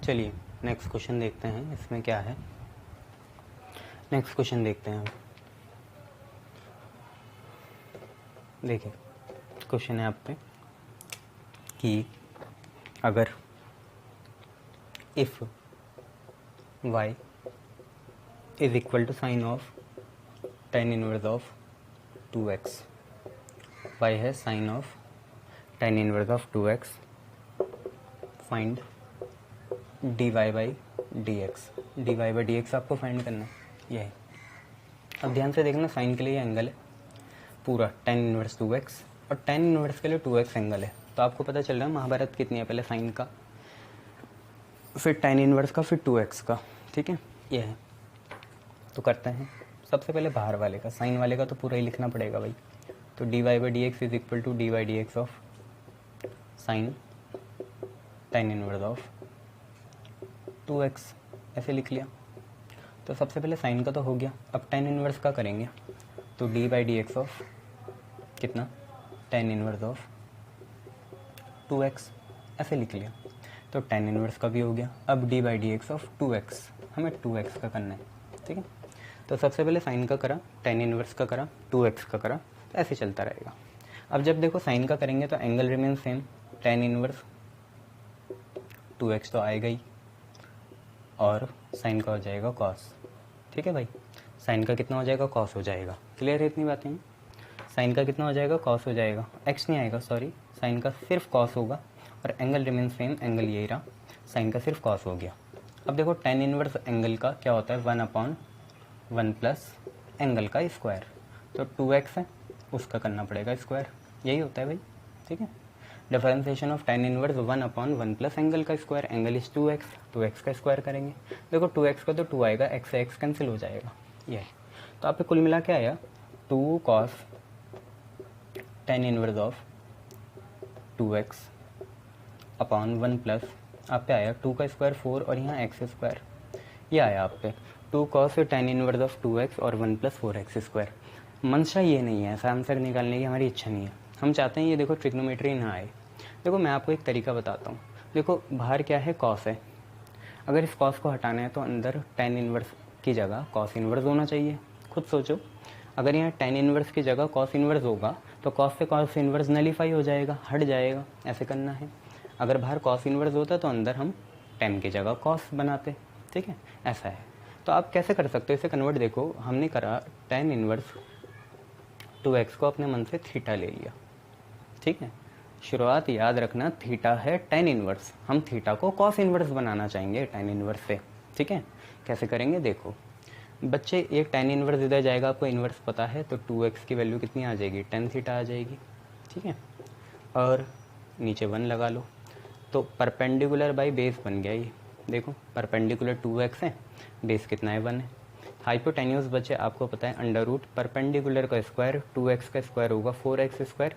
चलिए next question देखते हैं, इसमें क्या है। नेक्स्ट क्वेश्चन देखते हैं हम। देखिए क्वेश्चन है आप पे कि अगर if y is equal to sine of tan inverse of 2x, y है sine of tan inverse of 2x, find dy by dx आपको फाइंड करना है। यह है। अब ध्यान से देखना, साइन के लिए एंगल है पूरा tan इनवर्स 2x और tan इनवर्स के लिए 2x एंगल है। तो आपको पता चल रहा है महाभारत कितनी है, पहले साइन का, फिर tan इनवर्स का, फिर 2x का। ठीक है, यह है। तो करते हैं सबसे पहले बाहर वाले का, साइन वाले का तो पूरा ही लिखना पड़ेगा भाई। तो dy by dx is equal to dy dx of sine tan inverse of 2x, ऐसे लिख लिया। तो सबसे पहले साइन का तो हो गया, अब tan इनवर्स का करेंगे। तो d by d x of कितना, tan इनवर्स ऑफ 2x, ऐसे लिख लिया। तो tan इनवर्स का भी हो गया। अब D by d x of 2x, हमें 2x का करना है। ठीक है, तो सबसे पहले साइन का करा, tan इनवर्स का करा, 2x का करा, तो ऐसे चलता रहेगा। अब जब देखो साइन का करेंगे तो angle remain same, tan inverse 2x तो आएगा ही, और साइन का हो जाएगा कॉस। ठीक है भाई, साइन का कितना हो जाएगा, कॉस हो जाएगा। क्लियर है इतनी बातें? साइन का कितना हो जाएगा, कॉस हो जाएगा, एक्स नहीं आएगा, सॉरी, साइन का सिर्फ कॉस होगा, और एंगल रिमेन सेम, एंगल यही रहा, साइन का सिर्फ कॉस हो गया। अब देखो tan इनवर्स एंगल का क्या होता है, 1/1 प्लस एंगल का स्क्वायर। तो 2x है, उसका करना पड़ेगा स्क्वायर, यही होता है भाई। ठीक है, differentiation of tan inverse 1/1 plus angle का स्क्वायर, एंगल इज 2x का स्क्वायर करेंगे। देखो 2x का तो 2 आएगा, x से x कैंसिल हो जाएगा, ये है। तो आप पे कुल मिला के आया 2 cos tan inverse of 2x upon 1 plus, आप पे आया 2 का स्क्वायर 4 और यहाँ x स्क्वायर, ये आया आप पे 2 cos tan inverse of 2x और 1 प्लस 4x स्क्वायर। मंशा ये नहीं है, ऐसा आंसर निकालने की हमारी इच्छा नहीं है। हम चाहते हैं ये देखो ट्रिग्नोमेट्री ना आए। देखो मैं आपको एक तरीका बताता हूँ। देखो बाहर क्या है, कॉस है, अगर इस कॉस को हटाना है तो अंदर tan इनवर्स की जगह कॉस इनवर्स होना चाहिए। खुद सोचो, अगर यहाँ tan इनवर्स की जगह कॉस इनवर्स होगा तो कॉस से कॉस इनवर्स नलीफाई हो जाएगा, हट जाएगा, ऐसे करना है। अगर बाहर कॉस इनवर्स होता तो अंदर हम tan की जगह कॉस बनाते। ठीक है, ऐसा है। तो आप कैसे कर सकते हो इसे कन्वर्ट? देखो हमने करा tan इनवर्स 2x को अपने मन से थीटा ले लिया। ठीक है, शुरुआत याद रखना, थीटा है tan इनवर्स, हम थीटा को कॉस इनवर्स बनाना चाहेंगे tan इनवर्स से। ठीक है, कैसे करेंगे देखो बच्चे, एक tan इनवर्स इधर जाएगा, आपको इनवर्स पता है, तो 2x की वैल्यू कितनी आ जाएगी, tan थीटा आ जाएगी। ठीक है, और नीचे 1 लगा लो, तो परपेंडिकुलर बाई बेस बन गया ये। देखो परपेंडिकुलर 2x है, बेस कितना है, 1 है। हाइपोटेन्यूज बच्चे आपको पता है अंडर रूट परपेंडिकुलर का स्क्वायर 2x का स्क्वायर होगा 4x स्क्वायर,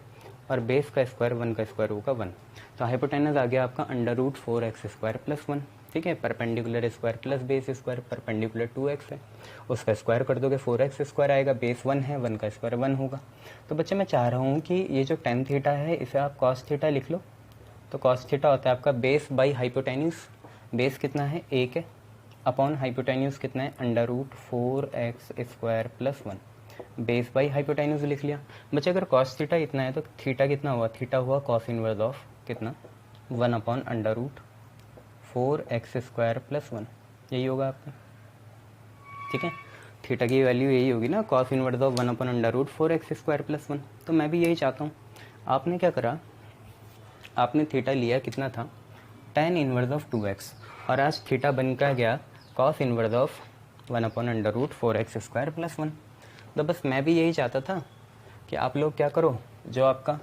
और बेस का स्क्वायर 1 का स्क्वायर होगा 1। तो हाइपोटेन्यूज आ गया आपका under root 4x square plus 1। ठीक है, perpendicular square plus base square, perpendicular 2x है, उसका स्क्वायर कर दोगे 4x स्क्वायर आएगा, बेस 1 है, 1 का स्क्वायर 1 होगा। तो बच्चे मैं चाह रहा हूँ कि ये जो tan थीटा है इसे आप cos थीटा लिख लो। तो cos थीटा होता है आपका बेस बाई हाइपोटेन्यूज, बेस कितना है 1 है, अपॉन हाइपोटेन्यूज कितना है under root 4x square plus 1, base by hypotenuse लिख लिया। बच्चे अगर cos थीटा इतना है तो थीटा कितना हुआ, थीटा हुआ cos इनवर्स ऑफ कितना 1 upon under root 4x square plus 1, यही होगा आपका। ठीक है, थीटा की वैल्यू यही होगी ना, cos inverse of 1 upon under root 4x square plus 1। तो मैं भी यही चाहता हूँ। आपने क्या करा, आपने थीटा लिया कितना था, tan इनवर्स ऑफ 2x, और आज थीटा बन का गया cos inverse of 1 upon under root 4x square plus 1। तो बस मैं भी यही चाहता था कि आप लोग क्या करो, जो आपका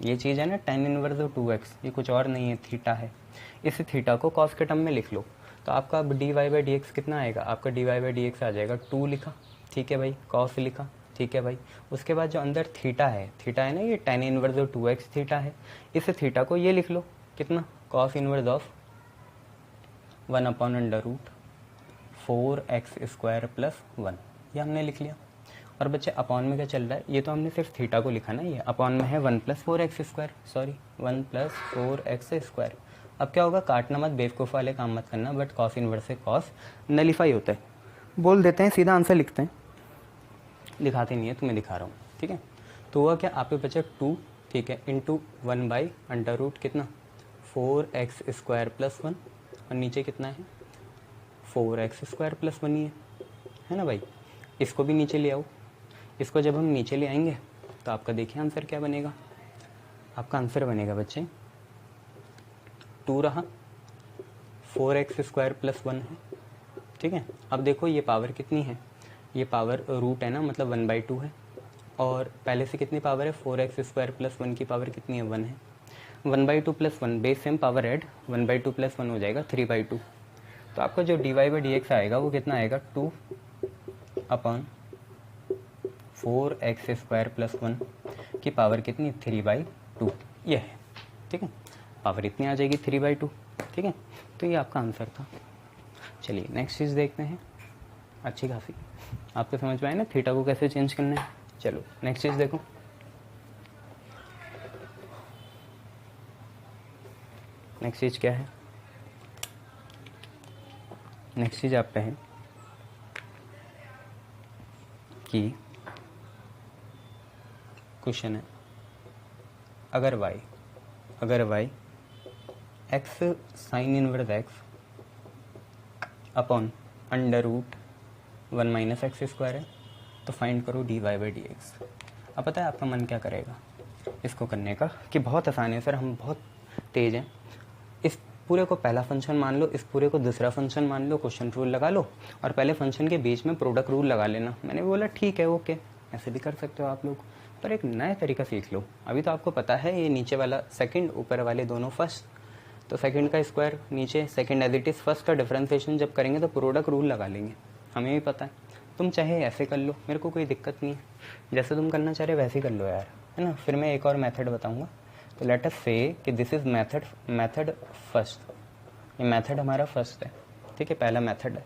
ये चीज़ है ना tan इनवर्स ऑफ 2x, ये कुछ और नहीं है, थीटा है, इस थीटा को cos के टर्म में लिख लो। तो आपका अब dy बाई डी एक्स कितना आएगा, आपका dy बाई डी एक्स आ जाएगा 2 लिखा, ठीक है भाई, cos लिखा, ठीक है भाई। उसके बाद जो अंदर थीटा है ना, ये tan inverse of 2x theta है, इस थीटा को ये लिख लो कितना, cos inverse of 1 upon under root 4x square plus 1, ये हमने लिख लिया। और बच्चे अपॉन में क्या चल रहा है, ये तो हमने सिर्फ थीटा को लिखा ना, ये अपॉन में है 1 plus 4x square, sorry 1 plus 4x square, अब क्या होगा, काटना मत, बेवकूफ़ वाले काम मत करना, बट कॉस इनवर्स से कॉस नलीफाई होता है, बोल देते हैं, सीधा आंसर लिखते हैं, दिखाते नहीं है, तुम्हें दिखा रहा हूँ, ठीक है। तो हुआ क्या, आप पे बचा 2, ठीक है, इंटू 1/√, कितना 4x² + 1, और नीचे कितना है 4x² + 1 ही है ना भाई। इसको भी नीचे ले आओ, इसको जब हम नीचे ले आएंगे तो आपका देखिए आंसर क्या बनेगा, आपका आंसर बनेगा बच्चे 2 रहा, 4x² + 1 है, ठीक है। अब देखो ये पावर कितनी है, ये पावर रूट है ना, मतलब 1/2 है, और पहले से कितनी पावर है, 4x² + 1 की पावर कितनी है, 1 है। 1/2 + 1 बेस सेम पावर ऐड, 1/2 + 1 हो जाएगा 3/2। तो आपका जो dy/dx आएगा वो कितना आएगा, 2/4x² + 1 की पावर कितनी, 3/2, ये है, ठीक है। पावर इतनी आ जाएगी 3/2, ठीक है। तो ये आपका आंसर था। चलिए नेक्स्ट चीज़ देखते हैं, अच्छी खासी आपको समझ में आए ना थीटा को कैसे चेंज करना है। चलो नेक्स्ट चीज़ देखो, नेक्स्ट चीज़ क्या है, नेक्स्ट चीज़ आप पे है कि क्वेश्चन है, अगर y x sin inverse x upon √1 - x² है, तो फाइंड करो dy/dx। अब पता है आपका मन क्या करेगा इसको करने का, कि बहुत आसान है सर, हम बहुत तेज़ हैं, इस पूरे को पहला फंक्शन मान लो, इस पूरे को दूसरा फंक्शन मान लो, क्वेश्चन रूल लगा लो, और पहले फंक्शन के बीच में प्रोडक्ट रूल लगा लेना। मैंने बोला ठीक है, ओके, ऐसे भी कर सकते हो आप लोग, पर एक नया तरीका सीख लो। अभी तो आपको पता है ये नीचे वाला सेकंड, ऊपर वाले दोनों फर्स्ट, तो सेकंड का स्क्वायर नीचे, second as it is, first का डिफरेंशिएशन जब करेंगे तो प्रोडक्ट रूल लगा लेंगे, हमें भी पता है। तुम चाहे ऐसे कर लो, मेरे को कोई दिक्कत नहीं है, जैसे तुम करना चाह रहे वैसे ही कर लो यार, है ना। फिर मैं एक और मेथड बताऊँगा, तो लेट अस से कि दिस इज़ मेथड फर्स्ट, ये मेथड हमारा फर्स्ट है, ठीक है, पहला मेथड है।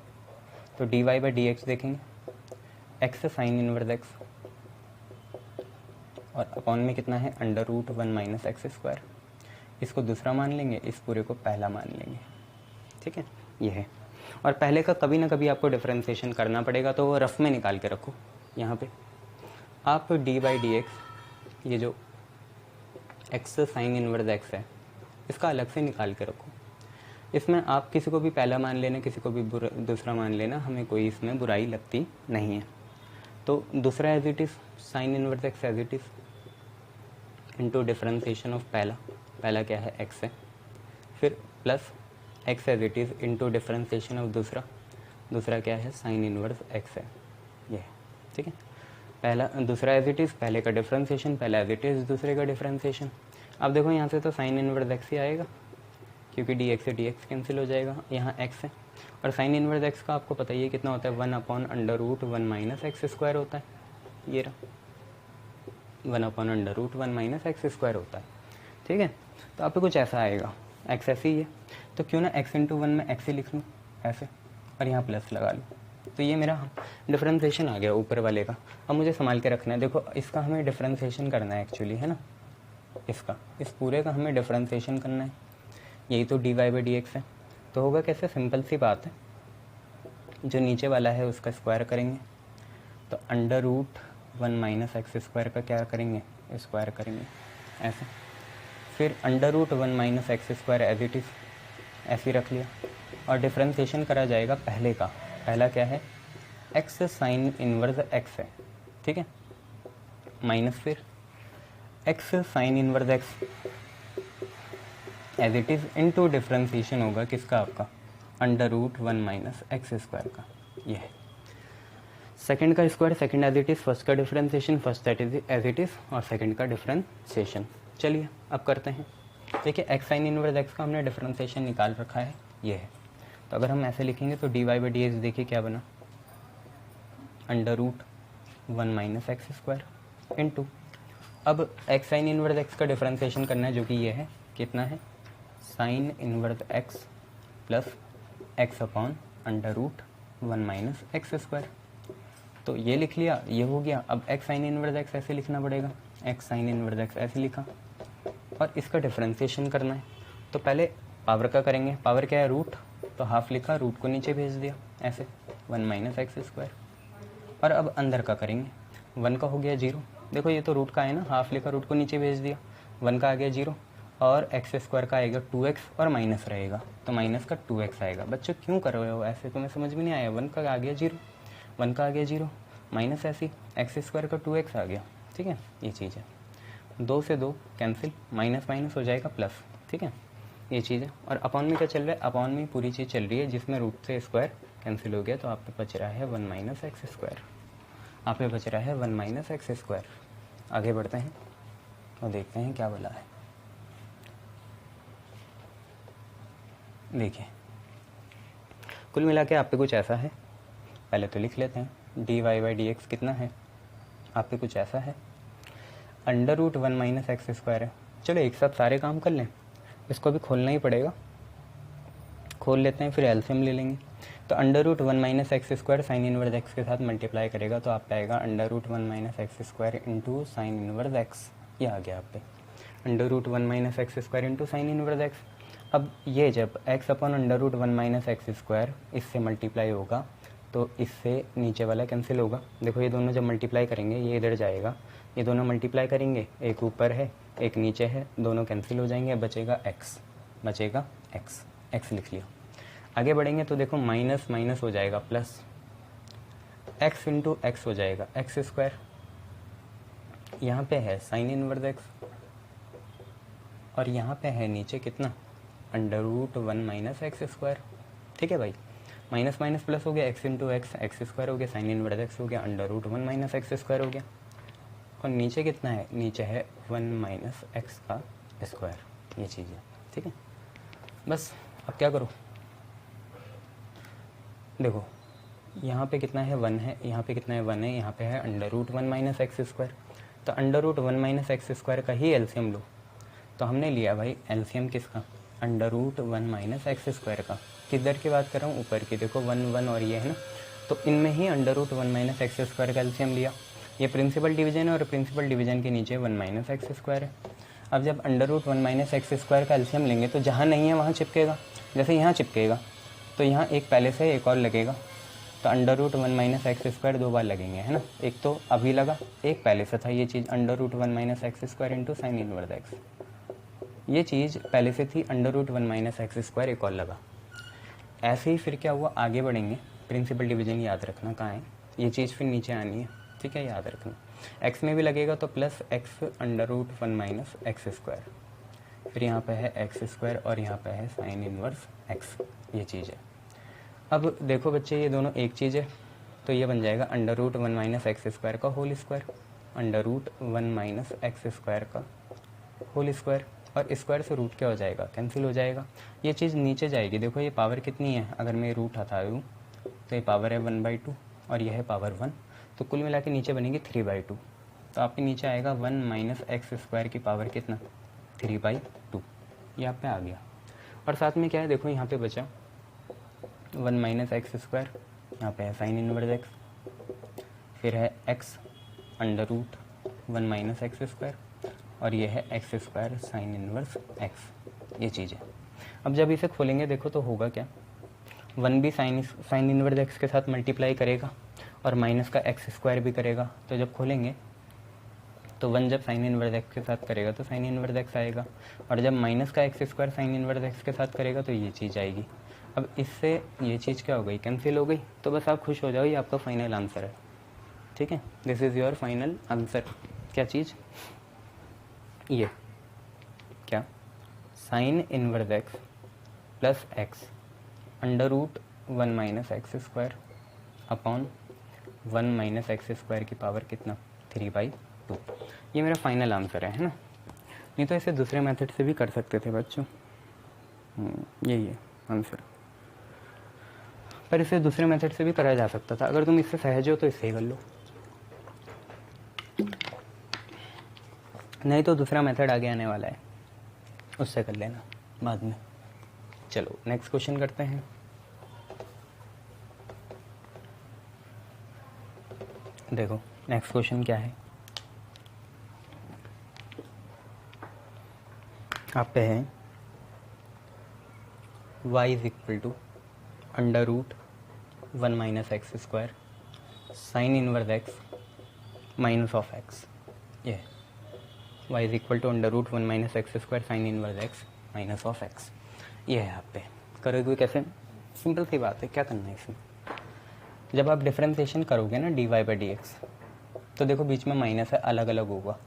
तो dy/dx देखेंगे, x sin इनवर्स x, और अपॉन में कितना है, √1 - x², इसको दूसरा मान लेंगे, इस पूरे को पहला मान लेंगे, ठीक है, ये है। और पहले का कभी ना कभी आपको डिफरेंशिएशन करना पड़ेगा, तो वो रफ में निकाल के रखो। यहाँ पे आप dy/dx, ये जो x sin इनवर्स x है, इसका अलग से निकाल के रखो। इसमें आप किसी को भी पहला मान लेना, किसी को भी दूसरा मान लेना, हमें कोई इसमें बुराई लगती नहीं है। तो दूसरा as it is sine inverse x as it is into differentiation of पहला क्या है, x है, फिर plus x as it is into differentiation of दूसरा क्या है, साइन इनवर्स x है, ये है, ठीक है। दूसरा एज इट इज़, पहले का डिफरेंशिएशन, पहला एज इट इज़, दूसरे का डिफरेंशिएशन। अब देखो यहाँ से तो साइन इनवर्स x ही आएगा, क्योंकि dx से dx कैंसिल हो जाएगा, यहाँ x है, और साइन इनवर्स x का आपको पता ही है कितना होता है, 1/√1 - x² होता है, ये रहा 1/√1 - x² होता है, ठीक है। तो आप पे कुछ ऐसा आएगा, x ऐसे ही है, तो क्यों ना x × 1 में x ही लिख लूँ ऐसे, और यहाँ प्लस लगा लूँ, तो ये मेरा डिफरेंशिएशन आ गया ऊपर वाले का। अब मुझे संभाल के रखना है, देखो इसका हमें डिफरेंशिएशन करना है एक्चुअली, है ना, इसका, इस पूरे का हमें डिफरेंशिएशन करना है, यही तो dy/dx है। तो होगा कैसे, सिंपल सी बात है, जो नीचे वाला है उसका स्क्वायर करेंगे, तो √1 - x² का क्या करेंगे, स्क्वायर करेंगे ऐसे, फिर √1 - x² एज इट इज़ ऐसे ही रख लिया, और डिफरेंशिएशन करा जाएगा पहले का, पहला क्या है, x sin इनवर्स x है, ठीक है, माइनस फिर x sin inverse x as it is into differentiation होगा किसका, आपका √1 - x² का, ये है। सेकंड का square, second as it is, first का differentiation, first as it is, और सेकंड का डिफरेंशिएशन। चलिए अब करते हैं, देखिए x sin इनवर्स x का हमने डिफरेंशिएशन निकाल रखा है, ये है। तो अगर हम ऐसे लिखेंगे तो dy/dx देखिए क्या बना, √1 - x² इंटू, अब x sin इनवर्स x का डिफरेंशिएशन करना है, जो कि ये है, कितना है, sine inverse x plus x/√1 - x²। तो ये लिख लिया, ये हो गया। अब x sin इनवर्स x ऐसे लिखना पड़ेगा, x sin इनवर्स x ऐसे लिखा, और इसका डिफरेंशिएशन करना है। तो पहले पावर का करेंगे, पावर क्या है रूट, तो हाफ लिखा, रूट को नीचे भेज दिया ऐसे 1 माइनस एक्स स्क्वायर। और अब अंदर का करेंगे, 1 का हो गया 0, देखो ये तो रूट का है ना, हाफ लिखा रूट को नीचे भेज दिया, 1 का आ गया 0 और एक्स स्क्वायर का आएगा 2x और माइनस रहेगा तो माइनस का 2x आएगा। बच्चों क्यों कर रहे हो ऐसे, तुम्हें समझ में नहीं आया, 1 का आ गया 0, 1 का आ गया 0 माइनस ऐसी एक्स स्क्वायर का 2x आ गया। ठीक है, ये चीज़ है, 2 से 2 कैंसिल, माइनस माइनस हो जाएगा प्लस। ठीक है, ये चीज़ है। और अपॉन में क्या चल रहा है, अपॉन में पूरी चीज़ चल रही है जिसमें रूट से स्क्वायर कैंसिल हो गया तो आप पे बच रहा है 1 माइनस एक्स स्क्वायर, आप पे बच रहा है 1 माइनस एक्स स्क्वायर। आगे बढ़ते हैं और देखते हैं क्या बोला है। देखिए कुल मिला के आप पे कुछ ऐसा है, पहले तो लिख लेते हैं d y by d x कितना है, आप पे कुछ ऐसा है, under root 1 minus x square है। चलो एक साथ सारे काम कर लें, इसको भी खोलना ही पड़ेगा, खोल लेते हैं फिर एलसीएम ले लेंगे। तो under root 1 minus x square sine inverse x के साथ मल्टीप्लाई करेगा तो आप पे आएगा under root 1 minus x square into sine inverse x, ये आ गया आप पे under root 1 minus x square into sine inverse x. अब ये जब x upon under root 1 minus x square इससे मल्टीप्लाई होगा तो इससे नीचे वाला कैंसिल होगा। देखो ये दोनों जब मल्टीप्लाई करेंगे ये इधर जाएगा, ये दोनों मल्टीप्लाई करेंगे, एक ऊपर है एक नीचे है, दोनों कैंसिल हो जाएंगे, बचेगा x, बचेगा x, x लिख लिया। आगे बढ़ेंगे तो देखो माइनस माइनस हो जाएगा प्लस, x इंटू एक्स हो जाएगा एक्स स्क्वायर, यहाँ पे है साइन इनवर्स एक्स और यहाँ पे है नीचे कितना under root 1 minus x square. ठीक है भाई, माइनस माइनस प्लस हो गया, x into x x square हो गया, साइन इनवर्स एक्स हो गया, under root 1 minus x square हो गया और नीचे कितना है, नीचे है 1 माइनस एक्स का स्क्वायर, ये चीज़ है। ठीक है, बस अब क्या करो, देखो यहाँ पे कितना है 1 है, यहाँ पे कितना है 1 है, यहाँ पे है under root 1 minus x square, तो under root 1 minus x square का ही एलसीएम लो। तो हमने लिया भाई एलसीएम किसका, under root 1 minus x square का। किधर की बात कर रहा हूँ, ऊपर की, देखो 1 1 और ये है ना, तो इनमें ही under root 1 minus x square का एलसीएम लिया। ये प्रिंसिपल डिवीजन है और प्रिंसिपल डिवीजन के नीचे 1 माइनस एक्स स्क्वायर है। अब जब under root 1 minus x square का एलसीएम लेंगे तो जहाँ नहीं है वहाँ चिपकेगा, जैसे यहाँ चिपकेगा तो यहाँ एक पहले से एक और लगेगा, तो under root 1 minus x square 2 बार लगेंगे, है ना, एक तो अभी लगा एक पहले से था, ये चीज़ under root 1 minus x square into sine inverse x, ये चीज़ पहले से थी under root 1 minus x square एक और लगा। ऐसे ही फिर क्या हुआ, आगे बढ़ेंगे, प्रिंसिपल डिवीजन याद रखना कहाँ है, ये चीज़ फिर नीचे आनी है। ठीक है, याद रखना, एक्स में भी लगेगा तो plus x under root 1 minus x square, फिर यहाँ पे है एक्स स्क्वायर और यहाँ पे है साइन इनवर्स एक्स, ये चीज़ है। अब देखो बच्चे ये दोनों एक चीज़ है तो ये बन जाएगा under root 1 minus x square का whole square, under root 1 minus x square का होल स्क्वायर, और स्क्वायर से रूट क्या हो जाएगा, कैंसिल हो जाएगा, ये चीज़ नीचे जाएगी। देखो ये पावर कितनी है, अगर मैं रूट हटा दूँ तो ये पावर है 1/2 और यह है पावर 1, तो कुल मिला के नीचे बनेगी 3/2, तो आपके नीचे आएगा 1 माइनस एक्स स्क्वायर की पावर कितना 3/2, ये आप पे आ गया। और साथ में क्या है, देखो यहाँ पे बचा 1 माइनस एक्स स्क्वायर, यहाँ पे है साइन इनवर्स एक्स, फिर है x under root 1 minus x square और ये है x square sine inverse x, ये चीज़ है। अब जब इसे खोलेंगे देखो तो होगा क्या, 1 भी साइन इनवर्स एक्स के साथ मल्टीप्लाई करेगा और माइनस का एक्स स्क्वायर भी करेगा, तो जब खोलेंगे तो 1 जब साइन इनवर्स एक्स के साथ करेगा तो साइन इनवर्स एक्स आएगा, और जब माइनस का x square sine inverse x के साथ करेगा तो ये चीज़ आएगी। अब इससे ये चीज़ क्या हो गई, कैंसिल हो गई, तो बस आप खुश हो जाओ, ये आपका फाइनल आंसर है। ठीक है, this is your final answer. क्या चीज़, ये क्या, sine inverse x plus x under root 1 minus x square upon 1 minus x square की पावर कितना 3/2, ये मेरा फाइनल आंसर है ना। नहीं तो इसे दूसरे मेथड से भी कर सकते थे बच्चों, यही है आंसर, पर इसे दूसरे मेथड से भी करा जा सकता था। अगर तुम इससे सहज हो तो इससे ही कर लो, नहीं तो दूसरा मेथड आगे आने वाला है, उससे कर लेना बाद में। चलो नेक्स्ट क्वेश्चन करते हैं। देखो नेक्स्ट क्वेश्चन क्या है, आप पे है y is equal to under root 1 minus x square sine inverse x minus of x, ये y is equal to under root 1 minus x square sine inverse x minus of x. ये है यहाँ पे। करोगे कैसे? सिंपल सी बात है, क्या करना है इसमें, जब आप डिफ्रेंसिएशन करोगे ना dy बाई डी एक्स, तो देखो बीच में माइनस है, अलग अलग होगा,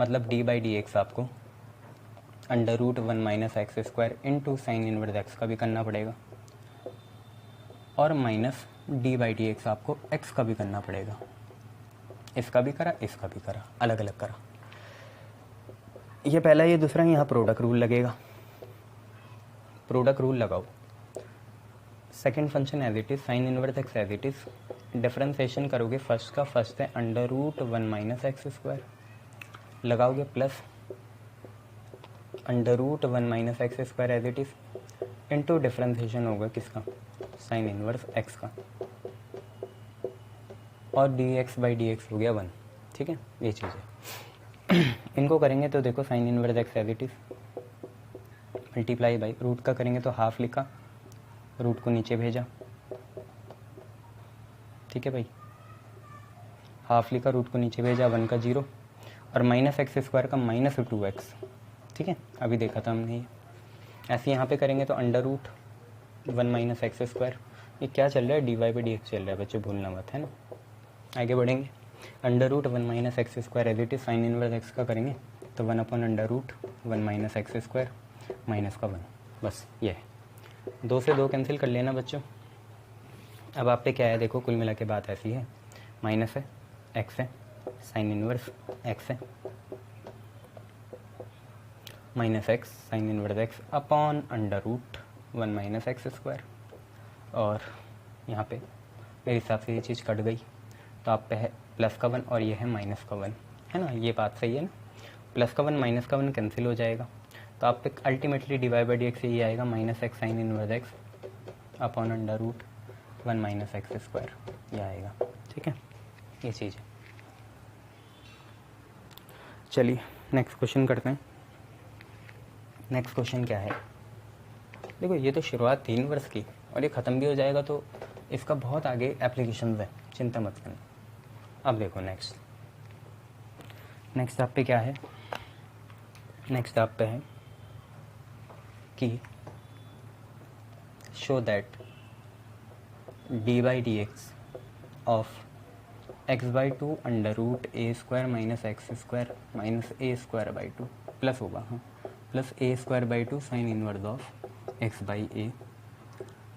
मतलब डी बाई डी एक्स आपको under root 1 minus x square into sine inverse x का भी करना पड़ेगा, और minus d by d x आपको एक्स का भी करना पड़ेगा। इसका भी करा, इसका भी करा, अलग अलग करा। ये पहला, ये दूसरा, यहाँ प्रोडक्ट रूल लगेगा, प्रोडक्ट रूल लगाओ। Second function as it is, sine inverse x as it is, differentiation करोगे फर्स्ट का, फर्स्ट है under root 1 minus x square, लगाओगे plus under root 1 minus x square as it is, into differentiation होगा किसका, sine inverse x का, और d x by d x हो गया 1। ठीक है, ये चीज़ है। इनको करेंगे तो देखो sine inverse x as it is multiply by root का करेंगे तो हाफ लिखा, रूट को नीचे भेजा, ठीक है भाई, हाफ लिखा, रूट को नीचे भेजा, 1 का 0, और माइनस एक्स स्क्वायर का माइनस 2x। ठीक है, अभी देखा था हमने ये। ऐसे यहाँ पे करेंगे तो under root 1 minus x square, ये क्या चल रहा है, d y by d x चल रहा है बच्चों, भूलना मत, है ना। आगे बढ़ेंगे, under root 1 minus x square as it is, sine inverse x का करेंगे तो 1 upon under root 1 minus x square minus का 1, बस ये है। 2 से 2 कैंसिल कर लेना बच्चों। अब आप पे क्या है, देखो कुल मिला के बात ऐसी है, माइनस है, एक्स है, साइन इनवर्स एक्स है, minus x sine inverse x upon under root 1 minus x square, और यहाँ पे मेरे हिसाब से ये चीज़ कट गई, तो आप पे है प्लस का 1 और ये है माइनस का 1, है ना, ये बात सही है ना। प्लस का 1 माइनस का 1 कैंसिल हो जाएगा, तो आप पे ultimately d y by d x ये आएगा, minus x sine inverse x upon under root 1 minus x square, ये आएगा। ठीक है, ये चीज़ है। चलिए नेक्स्ट क्वेश्चन करते हैं। नेक्स्ट क्वेश्चन क्या है, देखो ये तो शुरुआत 3 वर्ष की और ये ख़त्म भी हो जाएगा, तो इसका बहुत आगे एप्लीकेशंस है, चिंता मत करना। अब देखो नेक्स्ट आप पे क्या है, नेक्स्ट आप पे है कि show that d by d x of x by 2 under root a square minus x square minus a square by 2 plus होगा, हाँ, plus a square by 2 sine inverse of x by a,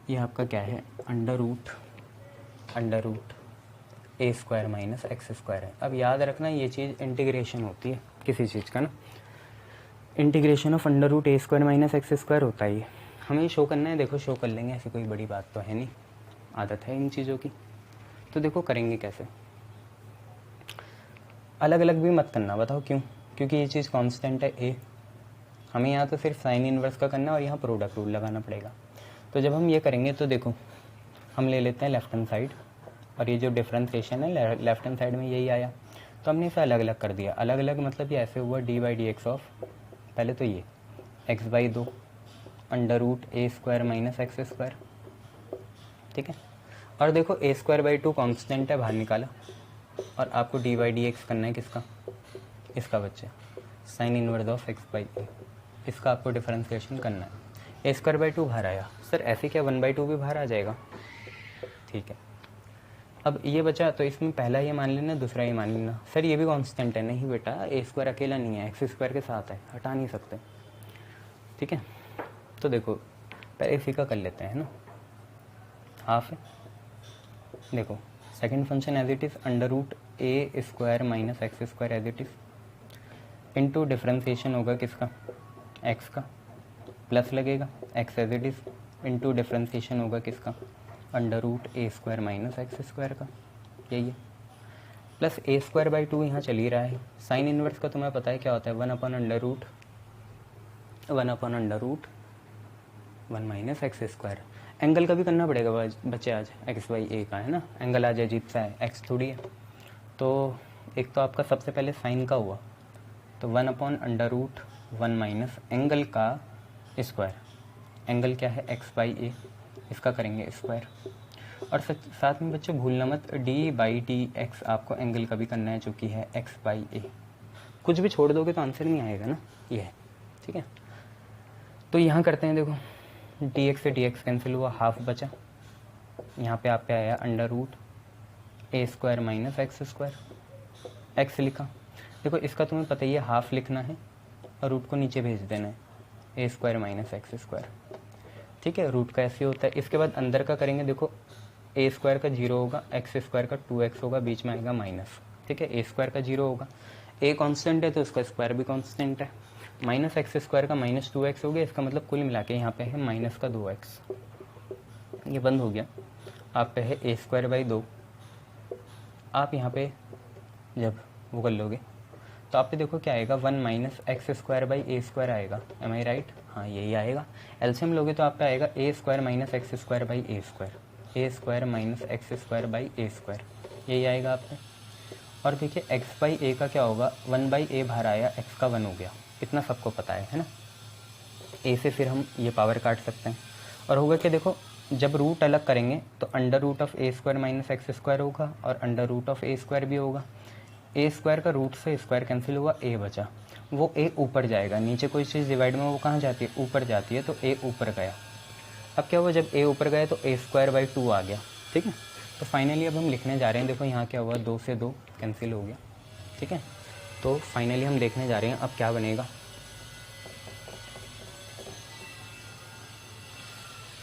ये आपका क्या है, under root a square minus x square है। अब याद रखना ये चीज़ इंटीग्रेशन होती है किसी चीज़ का ना, integration of under root a square minus x square होता है ये, हमें शो करना है। देखो शो कर लेंगे, ऐसी कोई बड़ी बात तो है नहीं, आदत है इन चीज़ों की। तो देखो करेंगे कैसे, अलग अलग भी मत करना, बताओ क्यों, क्योंकि ये चीज़ कांस्टेंट है ए, हमें यहाँ तो सिर्फ साइन इनवर्स का करना है और यहाँ प्रोडक्ट रूल लगाना पड़ेगा। तो जब हम ये करेंगे तो देखो हम ले लेते हैं लेफ्ट हैंड साइड, और ये जो डिफ्रेंसिएशन है लेफ्ट हैंड साइड में यही आया, तो हमने इसे अलग अलग कर दिया। अलग अलग मतलब ये ऐसे हुआ, d by d x of, पहले तो ये x by 2 under root a square minus x square, ठीक है। और देखो ए स्क्वायर बाई 2 कॉन्स्टेंट है, बाहर निकाला, और आपको डी बाई डी एक्स करना है किसका, इसका बच्चे sine inverse of x by a, इसका आपको डिफरेंशिएशन करना है। ए स्क्वायर बाई 2 बाहर आया, सर ऐसे क्या 1/2 भी बाहर आ जाएगा, ठीक है। अब ये बचा, तो इसमें पहला ये मान लेना, दूसरा ये मान लेना, सर ये भी कांस्टेंट है, नहीं बेटा ए स्क्वायर अकेला नहीं है, एक्स स्क्वायर के साथ है, हटा नहीं सकते, ठीक है। तो देखो पहले इसी का कर लेते हैं ना, हाफ है, देखो second function as it is under root a square minus x square as it is, into differentiation होगा किसका, एक्स का, प्लस लगेगा x as it is, into differentiation होगा किसका, under root a square minus x square का, यही है, plus a square by 2 यहाँ चल ही रहा है। साइन इनवर्स का तुम्हें पता है क्या होता है, 1 upon under root 1 minus x square. Angle का भी करना पड़ेगा बच्चे आज, एक्स बाई ए का है ना, एंगल आज अजीब सा है, एक्स थोड़ी है। तो एक तो आपका सबसे पहले साइन का हुआ, तो 1 upon under root 1 minus angle का स्क्वायर, एंगल क्या है एक्स बाई ए, इसका करेंगे स्क्वायर। और साथ में बच्चों भूलना मत डी बाई डी एक्स आपको एंगल का भी करना है जो कि है एक्स बाई ए। कुछ भी छोड़ दोगे तो आंसर नहीं आएगा ना, ये है, ठीक है। तो यहाँ करते हैं, देखो डी एक्स से डी एक्स कैंसिल हुआ, हाफ बचा, यहाँ पे आप पे आया under root a square minus x square, x लिखा। देखो इसका तुम्हें पता ही है हाफ लिखना है और रूट को नीचे भेज देना है, ए स्क्वायर माइनस एक्स स्क्वायर, ठीक है। रूट का ऐसे होता है। इसके बाद अंदर का करेंगे, देखो ए स्क्वायर का 0 होगा, एक्स स्क्वायर का 2x होगा, बीच में आएगा माइनस, ठीक है। ए स्क्वायर का 0 होगा, ए कांस्टेंट है तो इसका स्क्वायर भी कांस्टेंट है, माइनस एक्स स्क्वायर का माइनस 2x हो गया, इसका मतलब कुल मिला के यहाँ पे है माइनस का 2x, ये बंद हो गया। आप पे है ए स्क्वायर बाई 2, आप यहाँ पे जब वो कर लोगे तो आप पे देखो क्या आएगा 1 minus x square by a square आएगा, एम आई राइट, हाँ यही आएगा। एलसीएम लोगे तो आप पे आएगा a square minus x square by a square, a square minus x square by a square, यही आएगा आप पे। और देखिए एक्स बाई ए का क्या होगा, 1 बाई ए बाहर आया, एक्स का 1 हो गया, इतना सबको पता है ना। ए से फिर हम ये पावर काट सकते हैं और होगा कि देखो जब रूट अलग करेंगे तो under root of a square minus x square होगा और under root of a square भी होगा। ए स्क्वायर का रूट से स्क्वायर कैंसिल हुआ, ए बचा, वो ए ऊपर जाएगा, नीचे कोई चीज़ डिवाइड में वो कहाँ जाती है, ऊपर जाती है, तो ए ऊपर गया। अब क्या हुआ, जब ए ऊपर गया तो ए स्क्वायर बाई 2 आ गया, ठीक है। तो फाइनली अब हम लिखने जा रहे हैं, देखो यहाँ क्या हुआ, 2 से 2 कैंसिल हो गया, ठीक है। तो फाइनली हम देखने जा रहे हैं अब क्या बनेगा।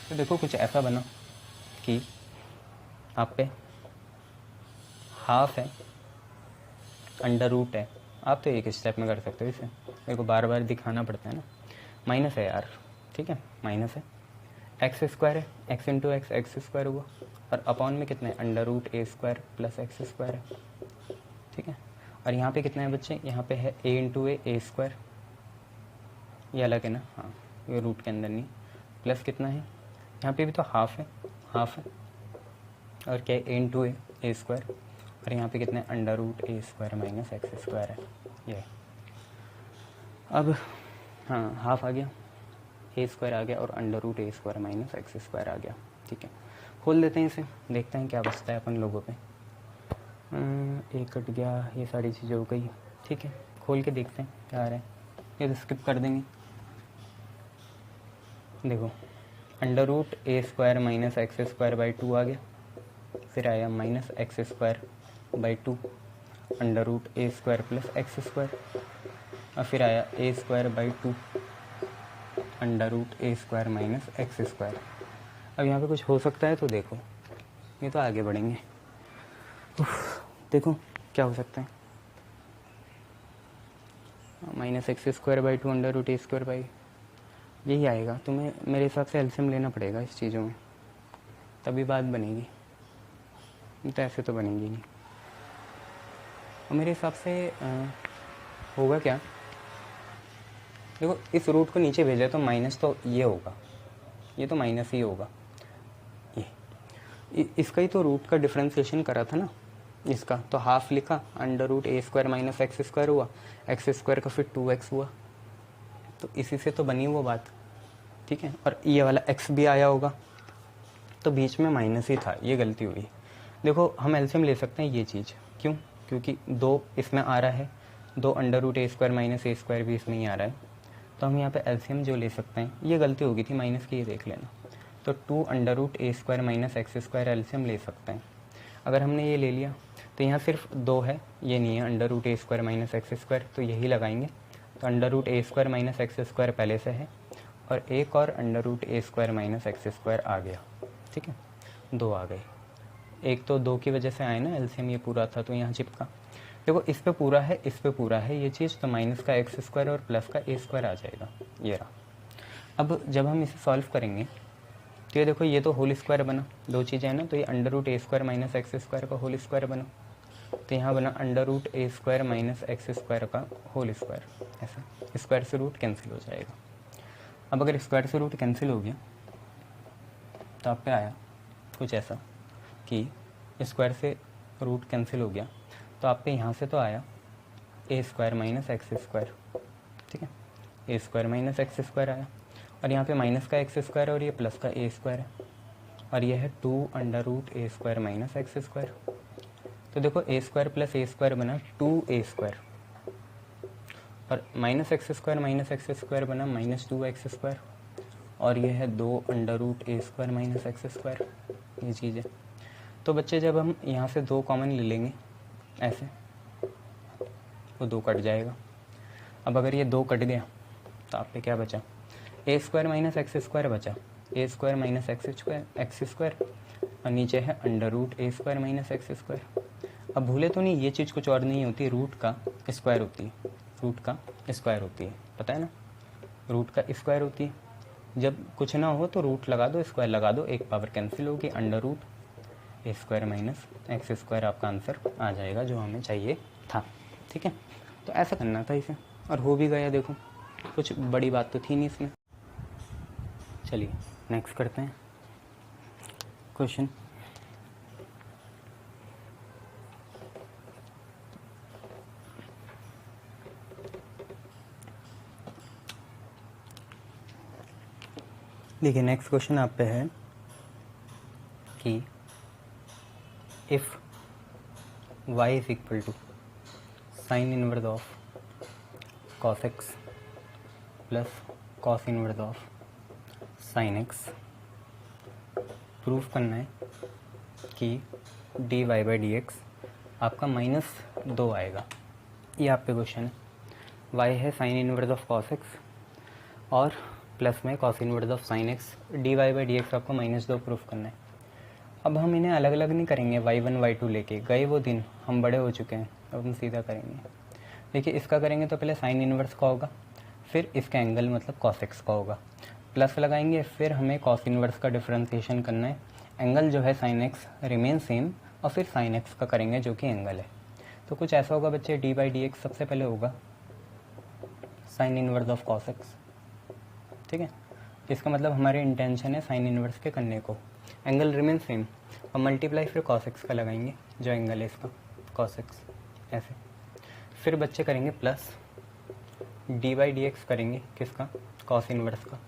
तो देखो कुछ ऐसा बना कि आप पे हाफ है, अंडर रूट है, आप तो एक स्टेप में कर सकते हो इसे, मेरे को बार बार दिखाना पड़ता है ना, माइनस है यार, ठीक है, माइनस है, एक्स स्क्वायर है, x into x, x square हुआ, और अपॉन में कितना है, under root a square plus x square है, ठीक है। और यहाँ पे कितना है बच्चे, यहाँ पे है ए इंटू ए स्क्वायर, ये अलग है ना, हाँ ये रूट के अंदर नहीं, प्लस कितना है, यहाँ पे भी तो हाफ है, हाफ है, और क्या है ए इंटू ए स्क्वायर, और यहाँ पे कितना है, under root a square minus x square है, ये। अब हाँ हाफ आ गया, ए स्क्वायर आ गया, और under root a square minus x square आ गया, ठीक है। खोल देते हैं इसे, देखते हैं क्या बचता है अपन लोगों पे। एक कट गया, ये सारी चीज़ें हो गई, ठीक है। खोल के देखते हैं क्या आ रहा है, ये तो स्किप कर देंगे। देखो under root a square minus x square by 2 आ गया, फिर आया minus x square by 2, under root a square plus x square, और फिर आया a square by 2, under root a square minus x square. अब यहाँ पे कुछ हो सकता है तो देखो, ये तो आगे बढ़ेंगे, देखो क्या हो सकता है, minus x square by 2 under root a square by, यही आएगा। तुम्हें मेरे हिसाब से एलसीएम लेना पड़ेगा इस चीज़ों में, तभी बात बनेगी, तो ऐसे तो बनेगी नहीं। और मेरे हिसाब से होगा क्या, देखो इस रूट को नीचे भेजा तो माइनस तो ये होगा, ये तो माइनस ही होगा, ये इसका ही तो रूट का डिफ्रेंसिएशन करा था ना, इसका तो हाफ लिखा, under root a square minus x square हुआ, एक्स स्क्वायर का फिर 2x हुआ, तो इसी से तो बनी वो बात, ठीक है। और ये वाला x भी आया होगा, तो बीच में माइनस ही था, ये गलती हुई। देखो हम एलसीएम ले सकते हैं ये चीज़, क्यों, क्योंकि 2 इसमें आ रहा है, 2 under root a square minus a square भी इसमें ही आ रहा है, तो हम यहाँ पे एलसीएम जो ले सकते हैं, ये गलती होगी थी माइनस की, ये देख लेना, तो 2 under root a square minus x square LCM ले सकते हैं। अगर हमने ये ले लिया तो यहाँ सिर्फ 2 है, ये नहीं है, under root a square minus x square, तो यही लगाएंगे, तो under root a square minus x square पहले से है, और एक और under root a square minus x square आ गया, ठीक है, 2 आ गए, एक तो 2 की वजह से आए ना, एलसीएम ये पूरा था तो यहाँ चिपका। देखो इस पे पूरा है, इस पे पूरा है ये चीज़, तो माइनस का एक्स स्क्वायर और प्लस का ए स्क्वायर आ जाएगा, ये रहा। अब जब हम इसे सॉल्व करेंगे तो ये देखो, ये तो होल स्क्वायर बना, 2 चीज़ें हैं ना, तो ये under root a square minus x square का होल स्क्वायर बना, तो यहाँ बना under root a square minus x square का होल स्क्वायर, ऐसा स्क्वायर से रूट कैंसिल हो जाएगा। अब अगर स्क्वायर से रूट कैंसिल हो गया तो आप पे आया कुछ ऐसा कि स्क्वायर से रूट कैंसिल हो गया, तो आप पे यहाँ से तो आया a square minus x square, ठीक है, ए स्क्वायर माइनस एक्स स्क्वायर आया, और यहाँ पे माइनस का एक्स स्क्वायर और ये प्लस का ए स्क्वायर है, और ये है 2 under root a square minus x square. तो देखो a square plus a square बना 2a स्क्वायर, और माइनस एक्स स्क्वायर बना माइनस 2x स्क्वायर, और ये है 2 under root a square minus x square, ये चीज़ है। तो बच्चे जब हम यहाँ से 2 कॉमन ले लेंगे ऐसे, तो 2 कट जाएगा। अब अगर ये 2 कट गया तो आप पे क्या बचा, ए स्क्वायर माइनस एक्स स्क्वायर बचा, ए स्क्वायर माइनस एक्स स्क्वायर, और नीचे है under root a square minus x square. अब भूले तो नहीं, ये चीज़ कुछ और नहीं होती, रूट का स्क्वायर होती है, रूट का स्क्वायर होती है, पता है ना, रूट का स्क्वायर होती है। जब कुछ ना हो तो रूट लगा दो, स्क्वायर लगा दो, एक पावर कैंसिल होगी, under root a square minus x square आपका आंसर आ जाएगा जो हमें चाहिए था। ठीक है, तो ऐसा करना था इसे, और हो भी गया। देखो कुछ बड़ी बात तो थी नहीं इसमें। चलिए नेक्स्ट करते हैं क्वेश्चन। देखिए नेक्स्ट क्वेश्चन आप पे है कि if y is equal to sine inverse of cos x plus cos inverse of sine x, proof करना है कि dy बाई डी एक्स आपका -2 आएगा। ये आप पे क्वेश्चन है। y है sine inverse of cos x और प्लस में cos inverse of sine x, dy by d x आपको -2 प्रूफ करना है। अब हम इन्हें अलग अलग नहीं करेंगे, y1 y2 लेके, गए वो दिन, हम बड़े हो चुके हैं, अब हम सीधा करेंगे। देखिए इसका करेंगे तो पहले साइन इनवर्स का होगा, फिर इसका एंगल मतलब कॉस एक्स का होगा, प्लस लगाएंगे, फिर हमें कॉस इनवर्स का डिफरेंशिएशन करना है, एंगल जो है साइन एक्स रिमेन सेम, और फिर साइन एक्स का करेंगे जो कि एंगल है। तो कुछ ऐसा होगा बच्चे, डी बाई डी एक्स सबसे पहले होगा sign inverse of cos x. ठीक है, इसका मतलब हमारे इंटेंशन है साइन इनवर्स के करने को, एंगल रिमेन सेम, और मल्टीप्लाई फिर कॉस एक्स का लगाएंगे जो एंगल है इसका, कॉस एक्स ऐसे। फिर बच्चे करेंगे plus D by d x करेंगे किसका, कॉस इनवर्स का,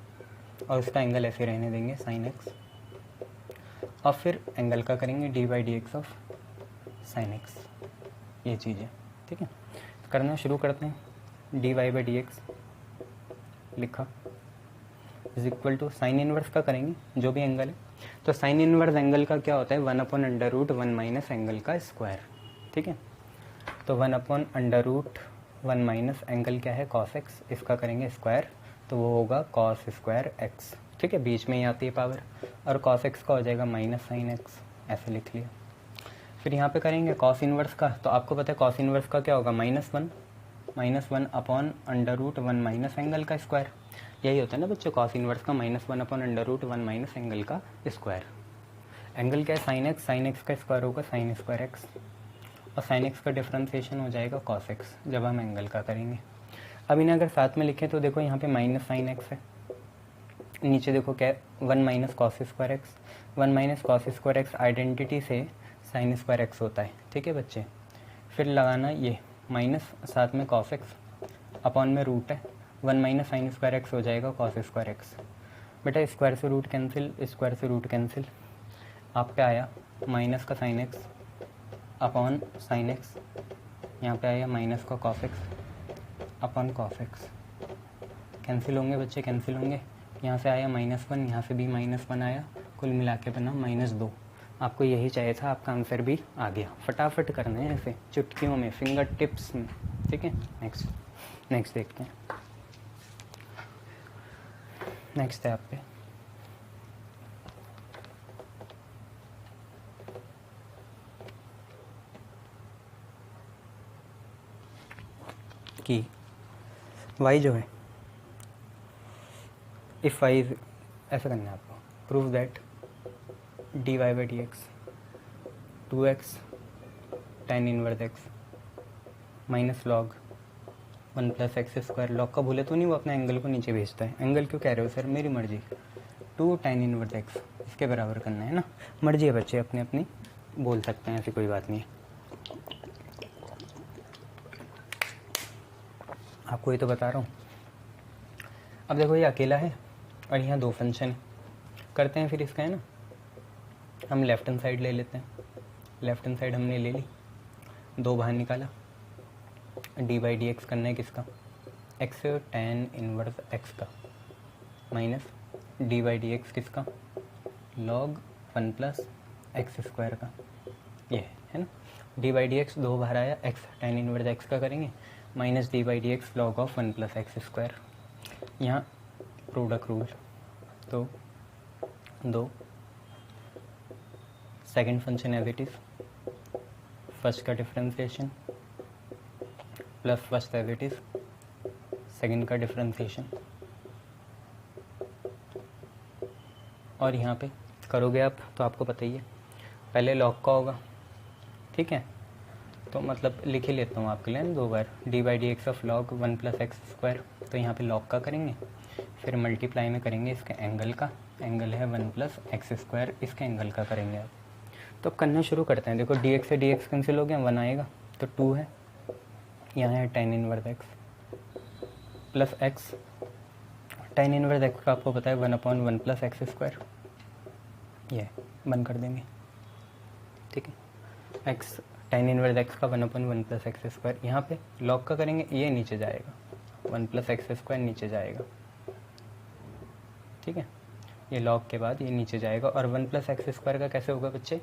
और इसका एंगल ऐसे रहने देंगे साइन एक्स, और फिर एंगल का करेंगे d by d x of sine x, ये चीज़ है। ठीक है, करना शुरू करते हैं। D y by d x लिखा is equal to sine inverse का करेंगे जो भी एंगल है, तो साइन इनवर्स एंगल का क्या होता है, 1/√1 माइनस एंगल का स्क्वायर। ठीक है, तो 1/√1 माइनस एंगल क्या है, कॉस एक्स, इसका करेंगे स्क्वायर, तो वो होगा कॉस स्क्वायर एक्स। ठीक है, बीच में ही आती है पावर, और कॉस एक्स का हो जाएगा माइनस साइन एक्स, ऐसे लिख लिया। फिर यहाँ पे करेंगे कॉस इनवर्स का, तो आपको पता है कॉस इनवर्स का क्या होगा, -1/√1 माइनस एंगल का स्क्वायर। यही होता है ना बच्चों, कॉस इनवर्स का -1/√1 माइनस एंगल का स्क्वायर। एंगल क्या है, साइन एक्स, साइन एक्स का स्क्वायर होगा साइन स्क्वायर एक्स, और साइन एक्स का डिफरेंशिएशन हो जाएगा कॉस एक्स जब हम एंगल का करेंगे। अब इन्हें अगर साथ में लिखें तो देखो यहाँ पे माइनस साइन एक्स है, नीचे देखो क्या 1 minus cos square x, 1 minus cos square x identity से साइन स्क्वायर एक्स होता है। ठीक है बच्चे, फिर लगाना ये माइनस साथ में कॉस एक्स, अपॉन में रूट है, 1 माइनस साइन स्क्वायर एक्स हो जाएगा कॉस स्क्वायर एक्स। बेटा स्क्वायर से रूट कैंसिल, स्क्वायर से रूट कैंसिल, आप पे आया माइनस का sign x upon sine x, यहाँ पे आया माइनस का cos x upon cos x, cancel होंगे बच्चे, कैंसिल होंगे, यहाँ से आया -1, यहाँ से भी -1 आया, कुल मिला के बना -2। आपको यही चाहिए था, आपका आंसर भी आ गया। फटाफट करना है ऐसे चुटकियों में, फिंगर टिप्स में। ठीक है, नेक्स्ट देखते हैं। नेक्स्ट है आप पे कि y जो है, इफ़ y इज, ऐसा करना है आपको, prove that d y by d x 2x tan inverse x minus log 1 plus x square, log का भूले तो नहीं, वो अपना एंगल को नीचे भेजता है। एंगल क्यों कह रहे हो सर, मेरी मर्जी, 2 tan इनवर्स x इसके बराबर करना है ना, मर्जी है बच्चे, अपनी अपनी बोल सकते हैं, ऐसी कोई बात नहीं है। आपको ये तो बता रहा हूँ। अब देखो ये अकेला है, और यहाँ 2 फंक्शन है। करते हैं फिर इसका, है ना, हम लेफ्ट हैंड साइड ले लेते हैं। लेफ्ट हैंड साइड हमने ले ली, 2 बाहर निकाला, डी बाई डी एक्स करना है किसका, एक्स tan इनवर्स एक्स का, minus d by d x किसका, लॉग 1 प्लस एक्स स्क्वायर का, ये है ना। डी बाई डी एक्स 2 बाहर आया, एक्स tan इनवर्स एक्स का करेंगे, minus d by d x log of 1 plus x square. यहाँ प्रोडक्ट रूल, तो 2 second function as it is, first का differentiation plus first as it is, second का differentiation. और यहाँ पे करोगे आप तो आपको पता ही है, पहले लॉग का होगा, ठीक है, तो मतलब लिख ही लेता हूँ आपके लिए 2 बार, d by d x of log 1 plus x square. तो यहाँ पे लॉग का करेंगे, फिर मल्टीप्लाई में करेंगे इसके एंगल का, एंगल है 1 प्लस एक्स स्क्वायर, इसके एंगल का करेंगे आप। तो अब करना शुरू करते हैं। देखो डी एक्स से डी एक्स कैंसिल हो गया, 1 आएगा, तो 2 है, यहाँ है tan inverse x plus x, tan inverse x का आपको पता है 1/1 प्लस एक्स स्क्वायर, ये बंद कर देंगे, ठीक है। एक्स tan इनवर्स एक्स का 1/1 प्लस एक्स स्क्वायर, यहाँ पे लॉग का करेंगे, ये नीचे जाएगा, 1 प्लस एक्स स्क्वायर नीचे जाएगा, ठीक है, ये लॉग के बाद ये नीचे जाएगा। और 1 प्लस एक्स स्क्वायर का कैसे होगा बच्चे,